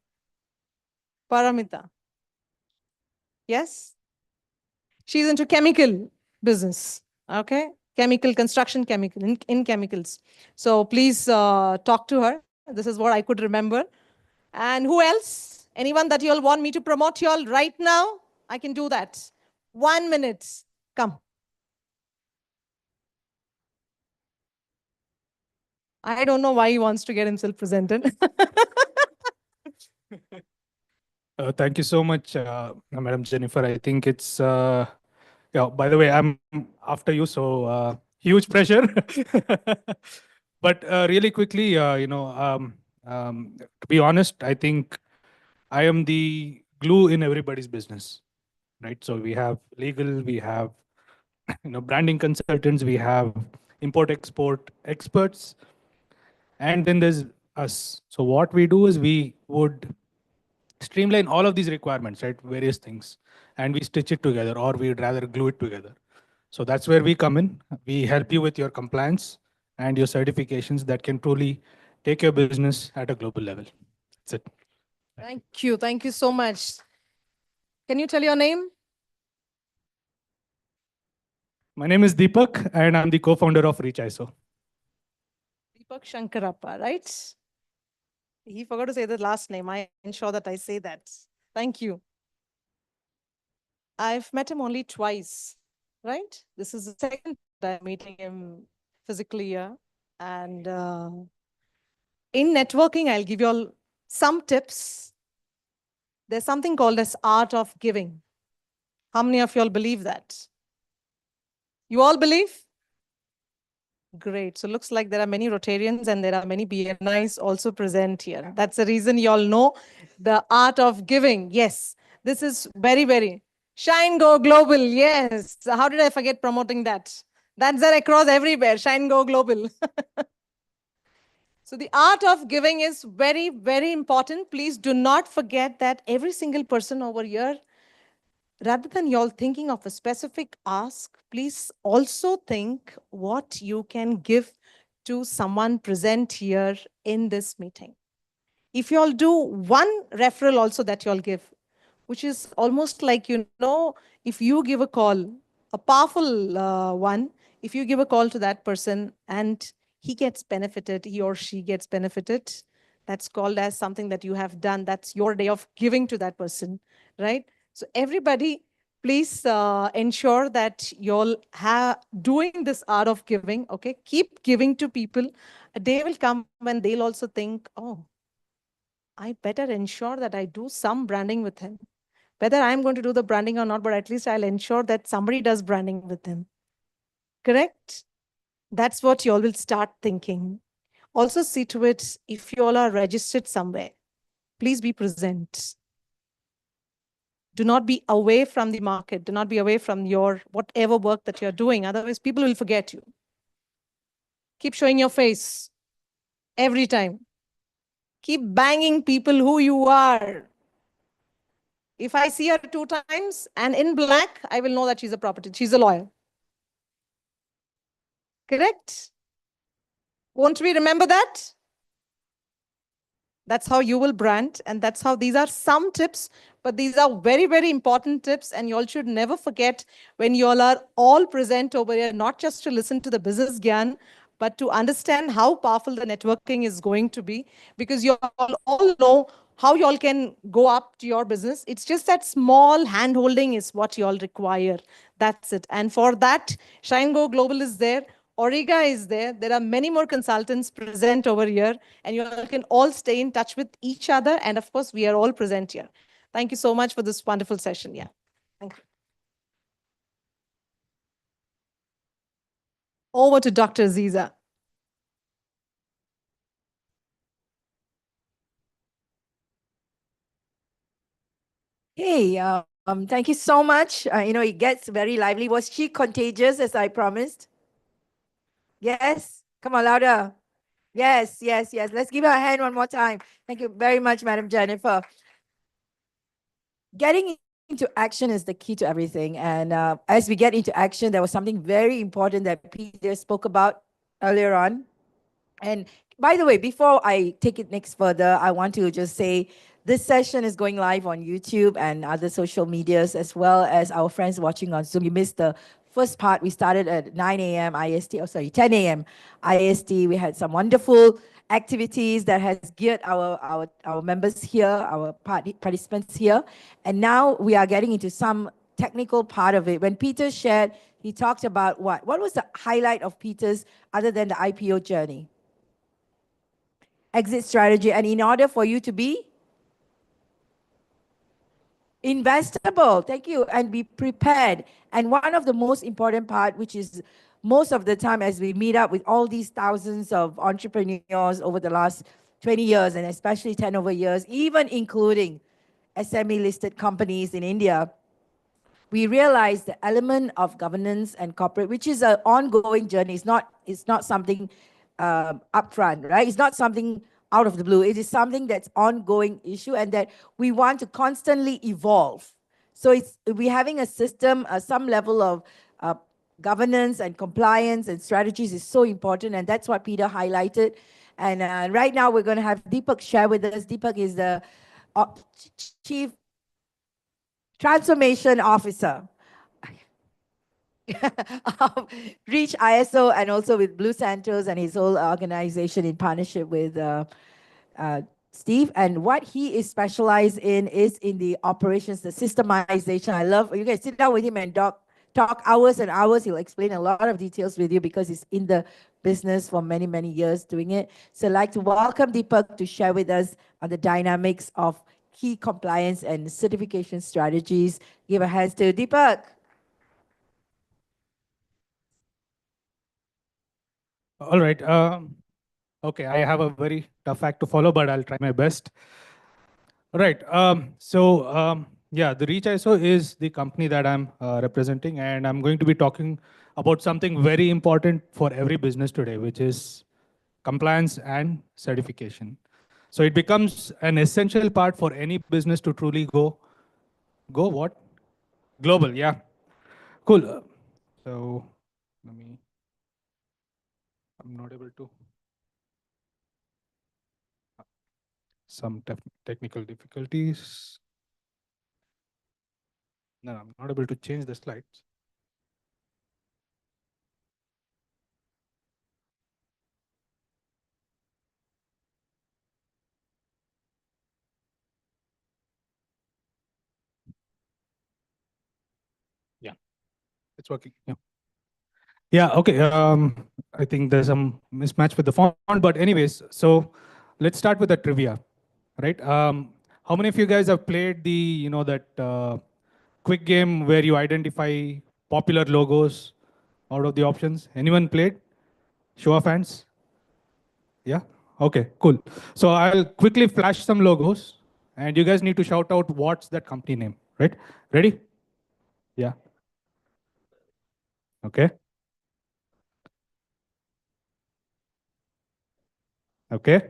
Paramita. Yes? She's into chemical business, okay? Chemical, construction chemical, in chemicals. So please talk to her. This is what I could remember. And who else? Anyone that you all want me to promote you all right now? I can do that. 1 minute. Come. I don't know why he wants to get himself presented. Thank you so much, Madam Jennifer. I think it's, yeah, by the way, I'm after you, so huge pressure. But really quickly, to be honest, I think I am the glue in everybody's business, right? So we have legal, we have branding consultants, we have import-export experts, and then there's us. So what we do is we would streamline all of these requirements, right? Various things, and we stitch it together, or we'd rather glue it together. So that's where we come in. We help you with your compliance and your certifications that can truly take your business at a global level. That's it. Thank you. Thank you so much. Can you tell your name? My name is Deepak, and I'm the co-founder of Reach ISO. Deepak Shankarappa, right? He forgot to say the last name. I ensure that I say that. Thank you. I've met him only twice, right? This is the second time meeting him physically here. And in networking, I'll give you all some tips. There's something called as art of giving. How many of you all believe that? You all believe? Great. So looks like there are many Rotarians and there are many BNIs also present here. That's the reason you all know the art of giving. Yes, this is very, very. Shine, go global. Yes. How did I forget promoting that? That's there across everywhere. Shine, go global. So the art of giving is very, very important. Please do not forget that every single person over here, rather than you all thinking of a specific ask, please also think what you can give to someone present here in this meeting. If you all do one referral also that you all give, which is almost like, if you give a call, a powerful one, if you give a call to that person and he gets benefited, he or she gets benefited, that's called as something that you have done. That's your day of giving to that person, right? So everybody, please ensure that you'll have doing this art of giving, okay? Keep giving to people. A day will come when they'll also think, oh, I better ensure that I do some branding with him. Whether I'm going to do the branding or not, but at least I'll ensure that somebody does branding with him. Correct? That's what you all will start thinking. Also see to it, if you all are registered somewhere, please be present. Do not be away from the market. Do not be away from your whatever work that you're doing. Otherwise, people will forget you. Keep showing your face every time. Keep banging people who you are. If I see her 2 times and in black, I will know that she's a lawyer. Correct? Won't we remember that? That's how you will brand. And that's how these are some tips, but these are very, very important tips. And you all should never forget when you all are all present over here, not just to listen to the business gyan, but to understand how powerful the networking is going to be, because you all know how you all can go up to your business. It's just that small hand holding is what you all require. That's it. And for that, Shine Go Global is there. Origa is there. There are many more consultants present over here, and you all can all stay in touch with each other. And of course, we are all present here. Thank you so much for this wonderful session. Yeah. Thank you. Over to Dr. Aziza. Hey, thank you so much. It gets very lively. Was she contagious as I promised? Yes? Come on, louder. Yes, yes, yes. Let's give her a hand one more time. Thank you very much, Madam Jennifer. Getting into action is the key to everything. And as we get into action, there was something very important that Peter spoke about earlier on. And by the way, before I take it next further, I want to just say This session is going live on YouTube and other social medias, as well as our friends watching on Zoom. You missed the first part. We started at 9 a.m. IST, 10 a.m. IST. We had some wonderful activities that has geared our members here, our participants here. And now we are getting into some technical part of it. When Peter shared, he talked about what? What was the highlight of Peter's other than the IPO journey? Exit strategy. And in order for you to be investable, thank you, and be prepared. And one of the most important part, which is most of the time as we meet up with all these thousands of entrepreneurs over the last 20 years, and especially 10 over years, even including SME listed companies in India, we realize the element of governance and corporate, which is an ongoing journey. It's not something upfront, right? It's not something out of the blue. It is something that's ongoing issue, and that we want to constantly evolve. So we're having a system, some level of governance and compliance and strategies is so important, and that's what Peter highlighted. And right now we're going to have Deepak share with us. Deepak is the Chief Transformation Officer of Reach ISO, and also with Blue Santos and his whole organization in partnership with Steve. And what he is specialized in is in the operations, the systemization. I love, you guys sit down with him and talk hours and hours. He'll explain a lot of details with you because he's in the business for many, many years doing it. So I'd like to welcome Deepak to share with us on the dynamics of key compliance and certification strategies. Give a hand to Deepak. All right. Okay, I have a very tough act to follow, but I'll try my best. All right. Yeah, the Reach ISO is the company that I'm representing, and I'm going to be talking about something very important for every business today, which is compliance and certification. So it becomes an essential part for any business to truly go what? Global, yeah. Cool. So I'm not able to. Some technical difficulties. No, I'm not able to change the slides. Yeah, it's working. Yeah. Yeah, okay. I think there's some mismatch with the font, but anyways, so let's start with the trivia, right? How many of you guys have played the, that quick game where you identify popular logos out of the options? Anyone played? Show of hands. Yeah? Okay, cool. So I'll quickly flash some logos, and you guys need to shout out what's that company name, right? Ready? Yeah. Okay. Okay.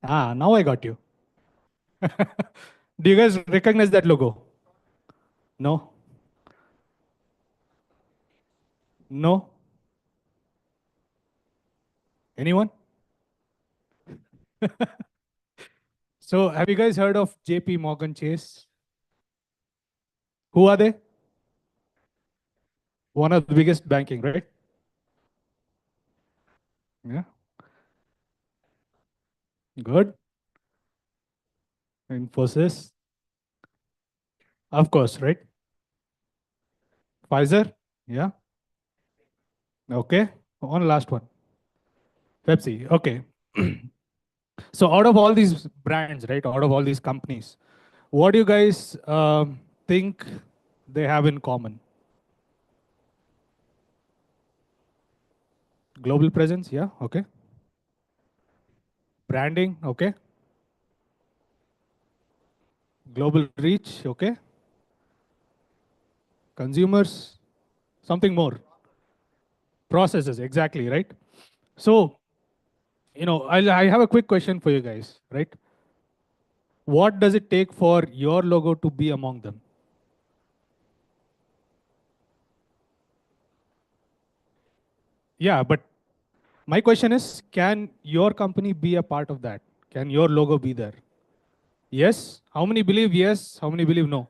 Now I got you. Do you guys recognize that logo? No? No? Anyone? So have you guys heard of JP Morgan Chase? Who are they? One of the biggest banking, right? Yeah. Good. Infosys. Of course, right? Pfizer. Yeah. Okay. One last one. Pepsi. Okay. So out of all these brands, right? Out of all these companies, what do you guys think they have in common? Global presence. Yeah. Okay. Branding. Okay. Global reach. Okay. Consumers. Something more. Processes. Exactly. Right. So, I have a quick question for you guys, right? What does it take for your logo to be among them? Yeah, but my question is, can your company be a part of that? Can your logo be there? Yes? How many believe yes? How many believe no?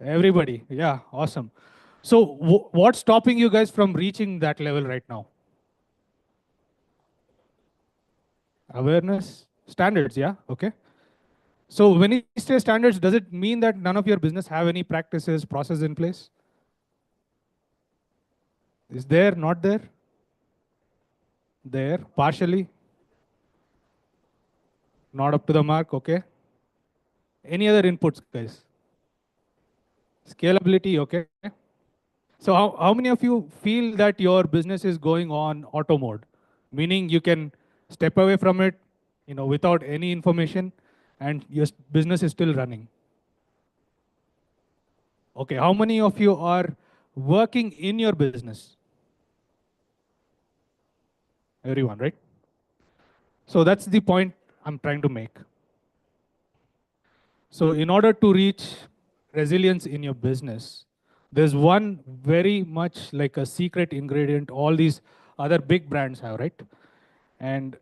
Everybody. Yeah, awesome. So what's stopping you guys from reaching that level right now? Awareness, standards, yeah, okay. So when you say standards, does it mean that none of your business have any practices, process in place? Is there, not there? There, partially? Not up to the mark, okay. Any other inputs, guys? Scalability, okay. So how many of you feel that your business is going on auto mode? Meaning you can step away from it, without any information, and your business is still running. Okay, how many of you are working in your business? Everyone, right? So that's the point I'm trying to make. So in order to reach resilience in your business, there's one very much like a secret ingredient all these other big brands have, right? And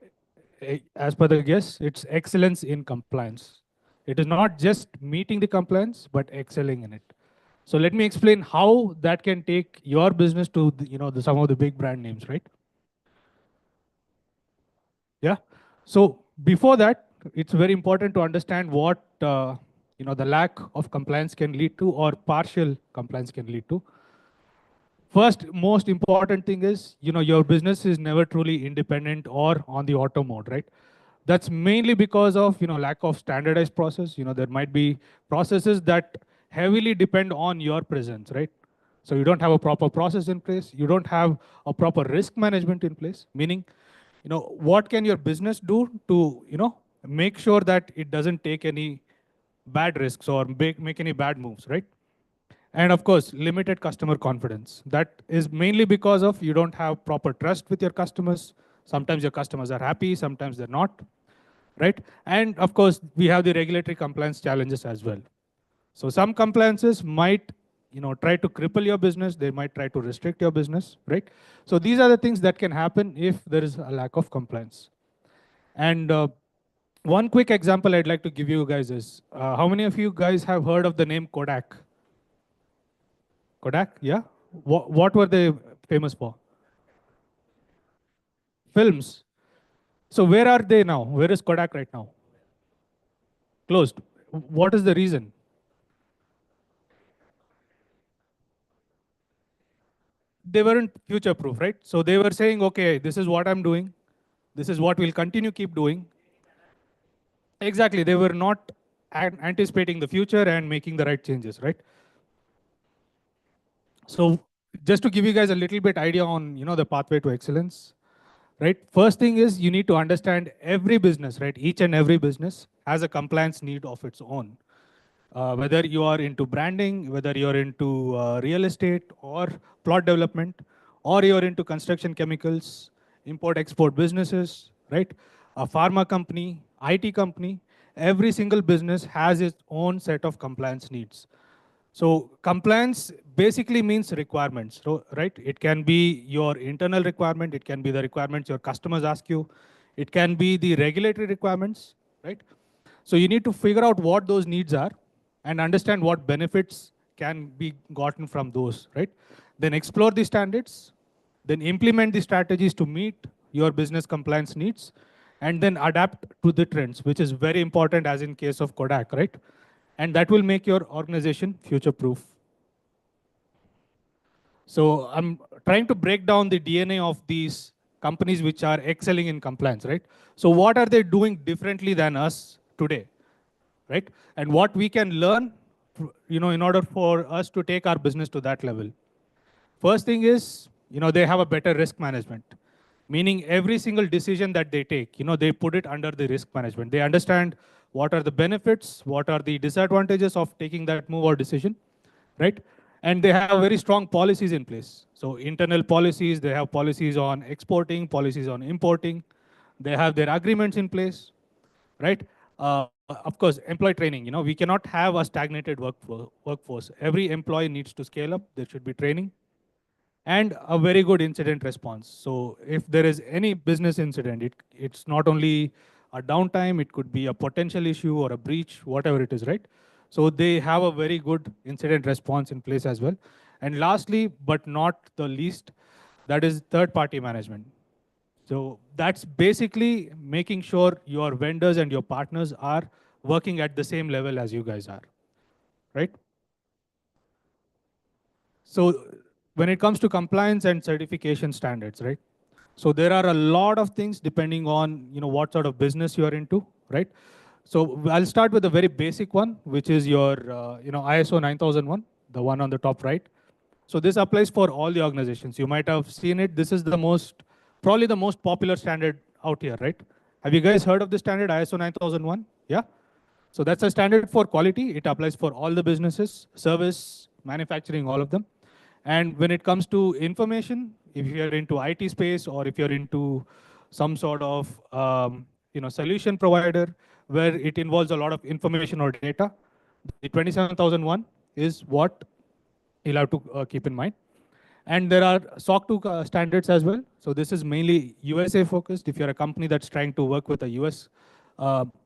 as per the guess, it's excellence in compliance. It is not just meeting the compliance, but excelling in it. So let me explain how that can take your business to some of the big brand names, right? Yeah. So before that, it's very important to understand what the lack of compliance can lead to, or partial compliance can lead to. First, most important thing is your business is never truly independent or on the auto mode, right? That's mainly because of lack of standardized process. There might be processes that heavily depend on your presence, right? So you don't have a proper process in place. You don't have a proper risk management in place. Meaning, what can your business do to make sure that it doesn't take any bad risks or make any bad moves, right? And of course, limited customer confidence. That is mainly because of you don't have proper trust with your customers. Sometimes your customers are happy, sometimes they're not, right? And of course, we have the regulatory compliance challenges as well. So some compliances might try to cripple your business. They might try to restrict your business, right? So these are the things that can happen if there is a lack of compliance. And one quick example I'd like to give you guys is, how many of you guys have heard of the name Kodak? Kodak, yeah? What were they famous for? Films. So where are they now? Where is Kodak right now? Closed. What is the reason? They weren't future proof, right? So they were saying, okay, this is what I'm doing. This is what we'll continue keep doing. Exactly. They were not anticipating the future and making the right changes, right? So just to give you guys a little bit idea on the pathway to excellence, right? First thing is you need to understand every business, right? Each and every business has a compliance need of its own. Whether you are into branding, whether you're into real estate or plot development, or you're into construction chemicals, import-export businesses, right? A pharma company, IT company, every single business has its own set of compliance needs. So compliance basically means requirements, so, right? It can be your internal requirement, it can be the requirements your customers ask you, it can be the regulatory requirements, right? So you need to figure out what those needs are and understand what benefits can be gotten from those, right? Then explore the standards, then implement the strategies to meet your business compliance needs, and then adapt to the trends, which is very important as in case of Kodak, right? And that will make your organization future-proof. So I'm trying to break down the DNA of these companies which are excelling in compliance, right? So what are they doing differently than us today, right? And what we can learn, in order for us to take our business to that level. First thing is, they have a better risk management, meaning every single decision that they take, they put it under the risk management. They understand what are the benefits, what are the disadvantages of taking that move or decision, right? And they have very strong policies in place. So internal policies, they have policies on exporting, policies on importing. They have their agreements in place, right? Of course, employee training, we cannot have a stagnated workforce. Every employee needs to scale up. There should be training and a very good incident response. So if there is any business incident, it's not only a downtime, it could be a potential issue or a breach, whatever it is, right? So they have a very good incident response in place as well. And lastly, but not the least, that is third-party management. So that's basically making sure your vendors and your partners are working at the same level as you guys are, right? So when it comes to compliance and certification standards, right? So there are a lot of things depending on what sort of business you are into, right? So I'll start with a very basic one, which is your ISO 9001, the one on the top right. So this applies for all the organizations. You might have seen it. This is probably the most popular standard out here, right? Have you guys heard of the standard ISO 9001? Yeah. So that's a standard for quality. It applies for all the businesses, service, manufacturing, all of them. And when it comes to information, if you're into IT space or if you're into some sort of solution provider where it involves a lot of information or data, the 27001 is what you'll have to keep in mind. And there are SOC 2 standards as well. So this is mainly USA focused. If you're a company that's trying to work with a US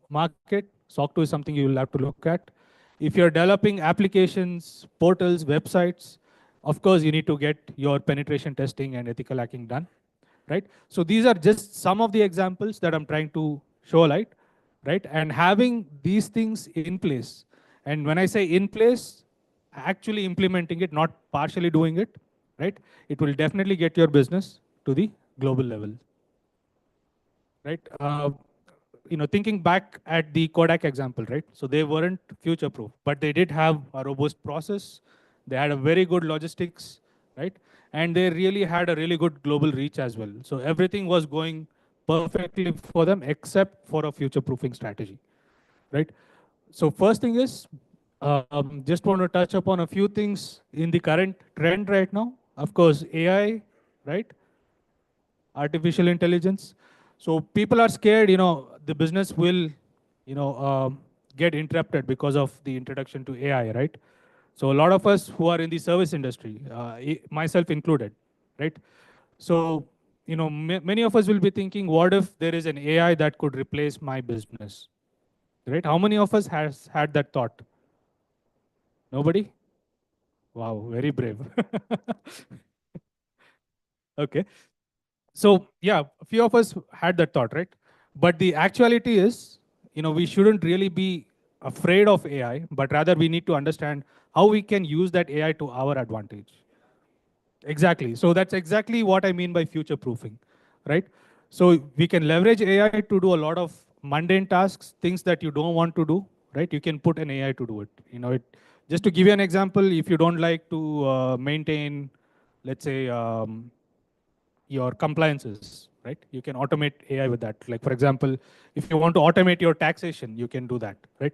market, SOC 2 is something you will have to look at. If you're developing applications, portals, websites, of course, you need to get your penetration testing and ethical hacking done, right? So these are just some of the examples that I'm trying to show light, right? And having these things in place, and when I say in place, actually implementing it, not partially doing it, right? It will definitely get your business to the global level, right? Thinking back at the Kodak example, right? So they weren't future-proof, but they did have a robust process. They had a very good logistics, right? And they really had a really good global reach as well. So everything was going perfectly for them except for a future-proofing strategy, right? So first thing is, just want to touch upon a few things in the current trend right now. Of course, AI, right? Artificial intelligence. So people are scared, the business will, get interrupted because of the introduction to AI, right? So a lot of us who are in the service industry, myself included, right? So, many of us will be thinking, what if there is an AI that could replace my business, right? How many of us has had that thought? Nobody? Wow, very brave. Okay. So yeah, a few of us had that thought, right? But the actuality is, we shouldn't really be afraid of AI, but rather we need to understand how we can use that AI to our advantage. Exactly. So that's exactly what I mean by future proofing, right? So we can leverage AI to do a lot of mundane tasks, things that you don't want to do, right? You can put an AI to do it. Just to give you an example, if you don't like to maintain, let's say, your compliances, right? You can automate AI with that. Like, for example, if you want to automate your taxation, you can do that, right?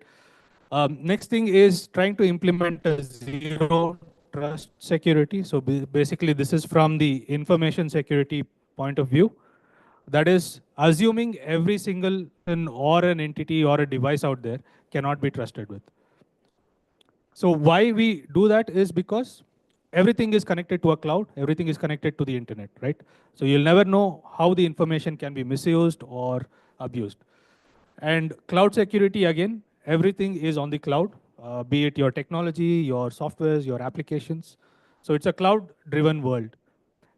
Next thing is trying to implement a zero trust security. So basically, this is from the information security point of view. That is assuming every single or an entity or a device out there cannot be trusted with. So why we do that is because everything is connected to a cloud, everything is connected to the internet, right? So you'll never know how the information can be misused or abused. And cloud security, again, everything is on the cloud, be it your technology, your softwares, your applications. So it's a cloud-driven world.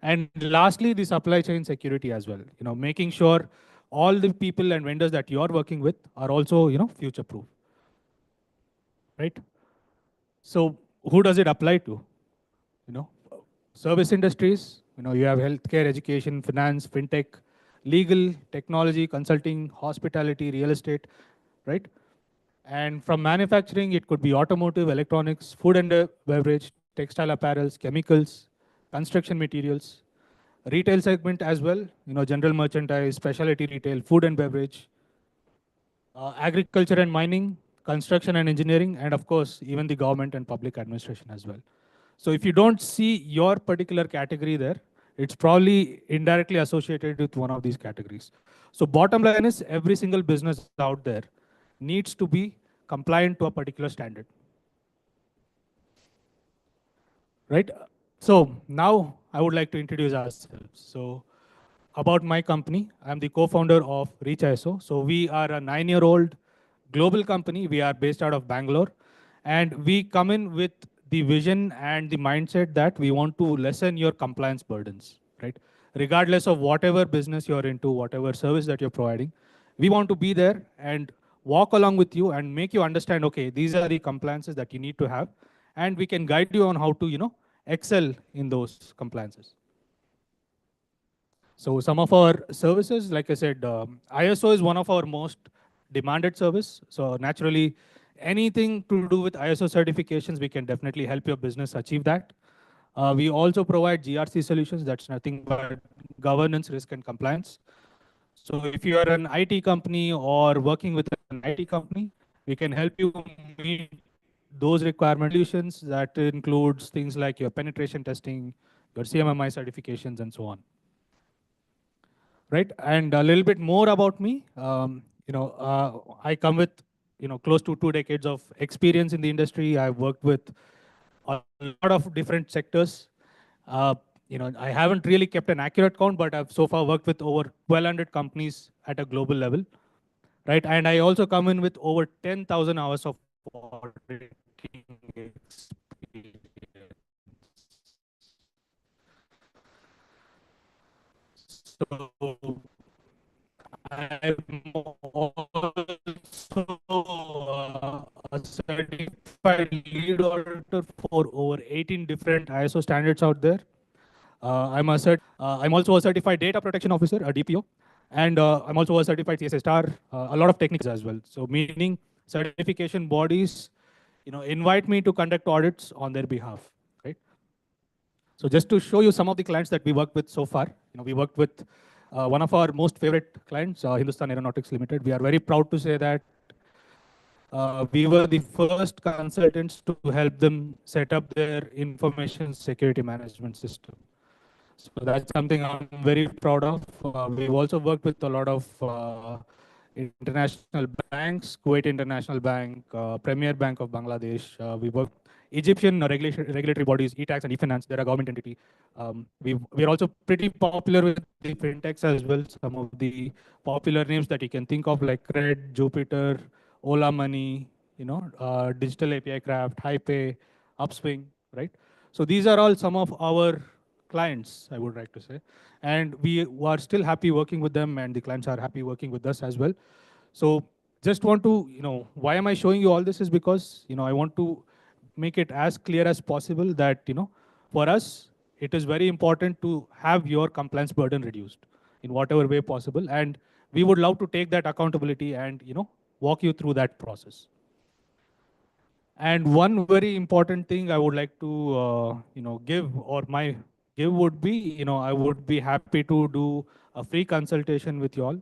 And lastly, the supply chain security as well. Making sure all the people and vendors that you're working with are also, future-proof, right? So who does it apply to? Service industries. You have healthcare, education, finance, fintech, legal, technology, consulting, hospitality, real estate, right? And from manufacturing, it could be automotive, electronics, food and beverage, textile apparels, chemicals, construction materials, retail segment as well, general merchandise, specialty retail, food and beverage, agriculture and mining, construction and engineering, and of course, even the government and public administration as well. So if you don't see your particular category there, it's probably indirectly associated with one of these categories. So bottom line is every single business out there needs to be compliant to a particular standard. Right? So now I would like to introduce ourselves. So about my company. I'm the co-founder of Reach ISO. So we are a 9-year-old global company. We are based out of Bangalore. And we come in with the vision and the mindset that we want to lessen your compliance burdens, right? Regardless of whatever business you're into, whatever service that you're providing, we want to be there and walk along with you and make you understand, okay, these are the compliances that you need to have. And we can guide you on how to, excel in those compliances. So some of our services, like I said, ISO is one of our most demanded service. So naturally, anything to do with ISO certifications, we can definitely help your business achieve that. We also provide GRC solutions. That's nothing but governance, risk, and compliance. So if you are an IT company or working with an IT company, we can help you meet those requirement solutions. That includes things like your penetration testing, your CMMI certifications, and so on. Right, and a little bit more about me. I come with close to 2 decades of experience in the industry. I've worked with a lot of different sectors. I haven't really kept an accurate count, but I've so far worked with over 1,200 companies at a global level, right? And I also come in with over 10,000 hours of auditing experience. So I'm also a certified lead auditor for over 18 different ISO standards out there. I'm also a certified data protection officer, a DPO, and I'm also a certified CSA star. A lot of techniques as well. So meaning certification bodies, invite me to conduct audits on their behalf, right? So just to show you some of the clients that we worked with so far, we worked with one of our most favorite clients, Hindustan Aeronautics Limited. We are very proud to say that we were the first consultants to help them set up their information security management system. So that's something I'm very proud of. We've also worked with a lot of international banks, Kuwait International Bank, Premier Bank of Bangladesh. We work Egyptian regulatory bodies, e-tax and e-finance. They're a government entity. We're also pretty popular with the fintechs as well. Some of the popular names that you can think of, like Cred, Jupiter, Ola Money, Digital API Craft, HiPay, Upswing, right? So these are all some of our clients, I would like to say. And we are still happy working with them, and the clients are happy working with us as well. So just want to, why am I showing you all this is because, I want to make it as clear as possible that, for us, it is very important to have your compliance burden reduced in whatever way possible. And we would love to take that accountability and, walk you through that process. And one very important thing I would like to, give, or my give would be, I would be happy to do a free consultation with you all.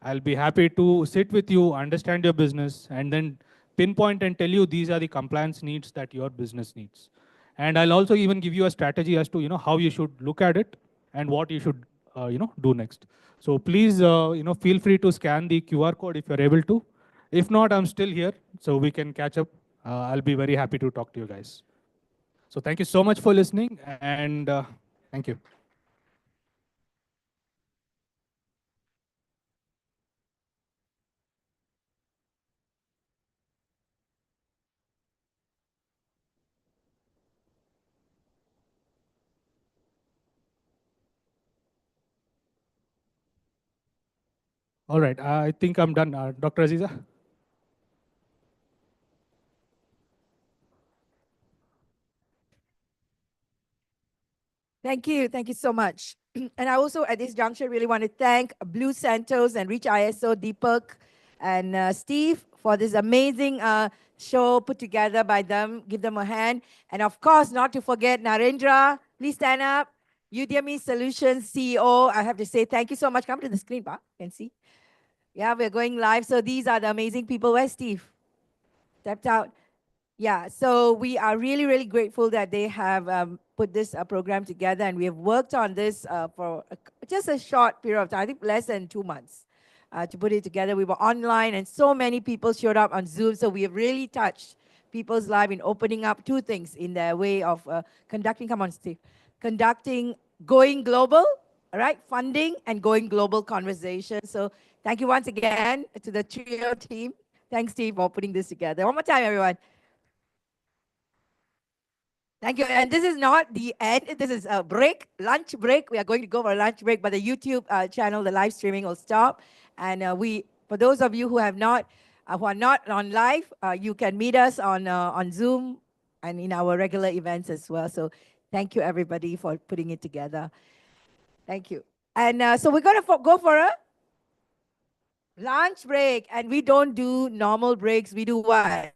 I'll be happy to sit with you, understand your business, and then pinpoint and tell you these are the compliance needs that your business needs. And I'll also even give you a strategy as to, how you should look at it and what you should, do next. So please, feel free to scan the QR code if you're able to. If not, I'm still here, so we can catch up. I'll be very happy to talk to you guys. So thank you so much for listening, and thank you. All right, I think I'm done. Dr. Aziza? Thank you. Thank you so much. And I also, at this juncture, really want to thank Blue Santos and Reach ISO, Deepak, and Steve for this amazing show put together by them. Give them a hand. And of course, not to forget Narendra. Please stand up. Udemy Solutions CEO. I have to say thank you so much. Come to the screen, Pa. You can see. Yeah, we're going live. So these are the amazing people. Where's Steve? Stepped out. Yeah, so we are really, really grateful that they have put this program together, and we have worked on this for just a short period of time, I think less than 2 months, to put it together. We were online, and so many people showed up on Zoom, so we have really touched people's life in opening up 2 things in their way of conducting, come on, Steve, conducting, going global, All right, funding and going global conversation. So thank you once again to the trio team. Thanks, Steve, for putting this together. One more time, everyone. Thank you. And this is not the end. This is a break, lunch break. We are going to go for a lunch break, but the YouTube channel, the live streaming will stop. And for those of you who are not on live, you can meet us on Zoom and in our regular events as well. So thank you, everybody, for putting it together. Thank you. And so we're going to go for a lunch break. And we don't do normal breaks. We do what?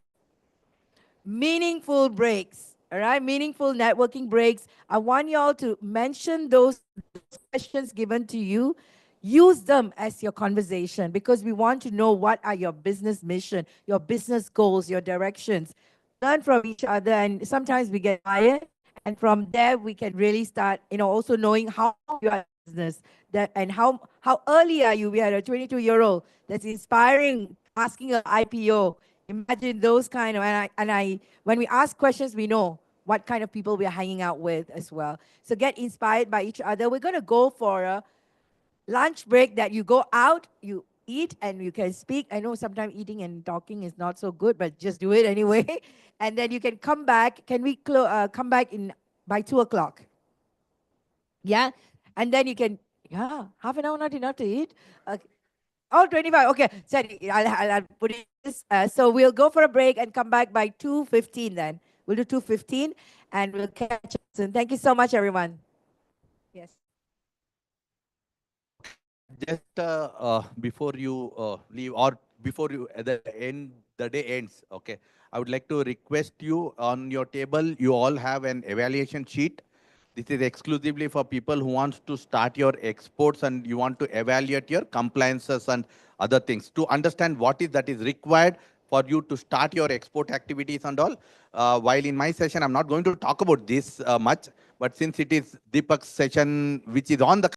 Meaningful breaks. All right, meaningful networking breaks. I want y'all to mention those questions given to you. Use them as your conversation because we want to know what are your business mission, your business goals, your directions. Learn from each other, and sometimes we get tired. And from there, we can really start, also knowing how you are in business and how early are you. We had a 22-year-old that's inspiring, asking an IPO. Imagine those kind of, when we ask questions, we know what kind of people we are hanging out with as well. So get inspired by each other. We're going to go for a lunch break that you go out, you eat, and you can speak. I know sometimes eating and talking is not so good, but just do it anyway. And then you can come back. Can we come back by 2 o'clock? Yeah? And then you can, half an hour not enough to eat? Okay. Oh, 25. Okay. Sorry, I'll put it this. So we'll go for a break and come back by 2:15 then. We'll do 2:15 and we'll catch up soon. Thank you so much, everyone. Yes. Just before you leave or before you at the day ends, okay, I would like to request you on your table, you all have an evaluation sheet. This is exclusively for people who want to start your exports and you want to evaluate your compliances and other things to understand what is that is required for you to start your export activities and all. While in my session, I'm not going to talk about this much, but since it is Deepak's session, which is on the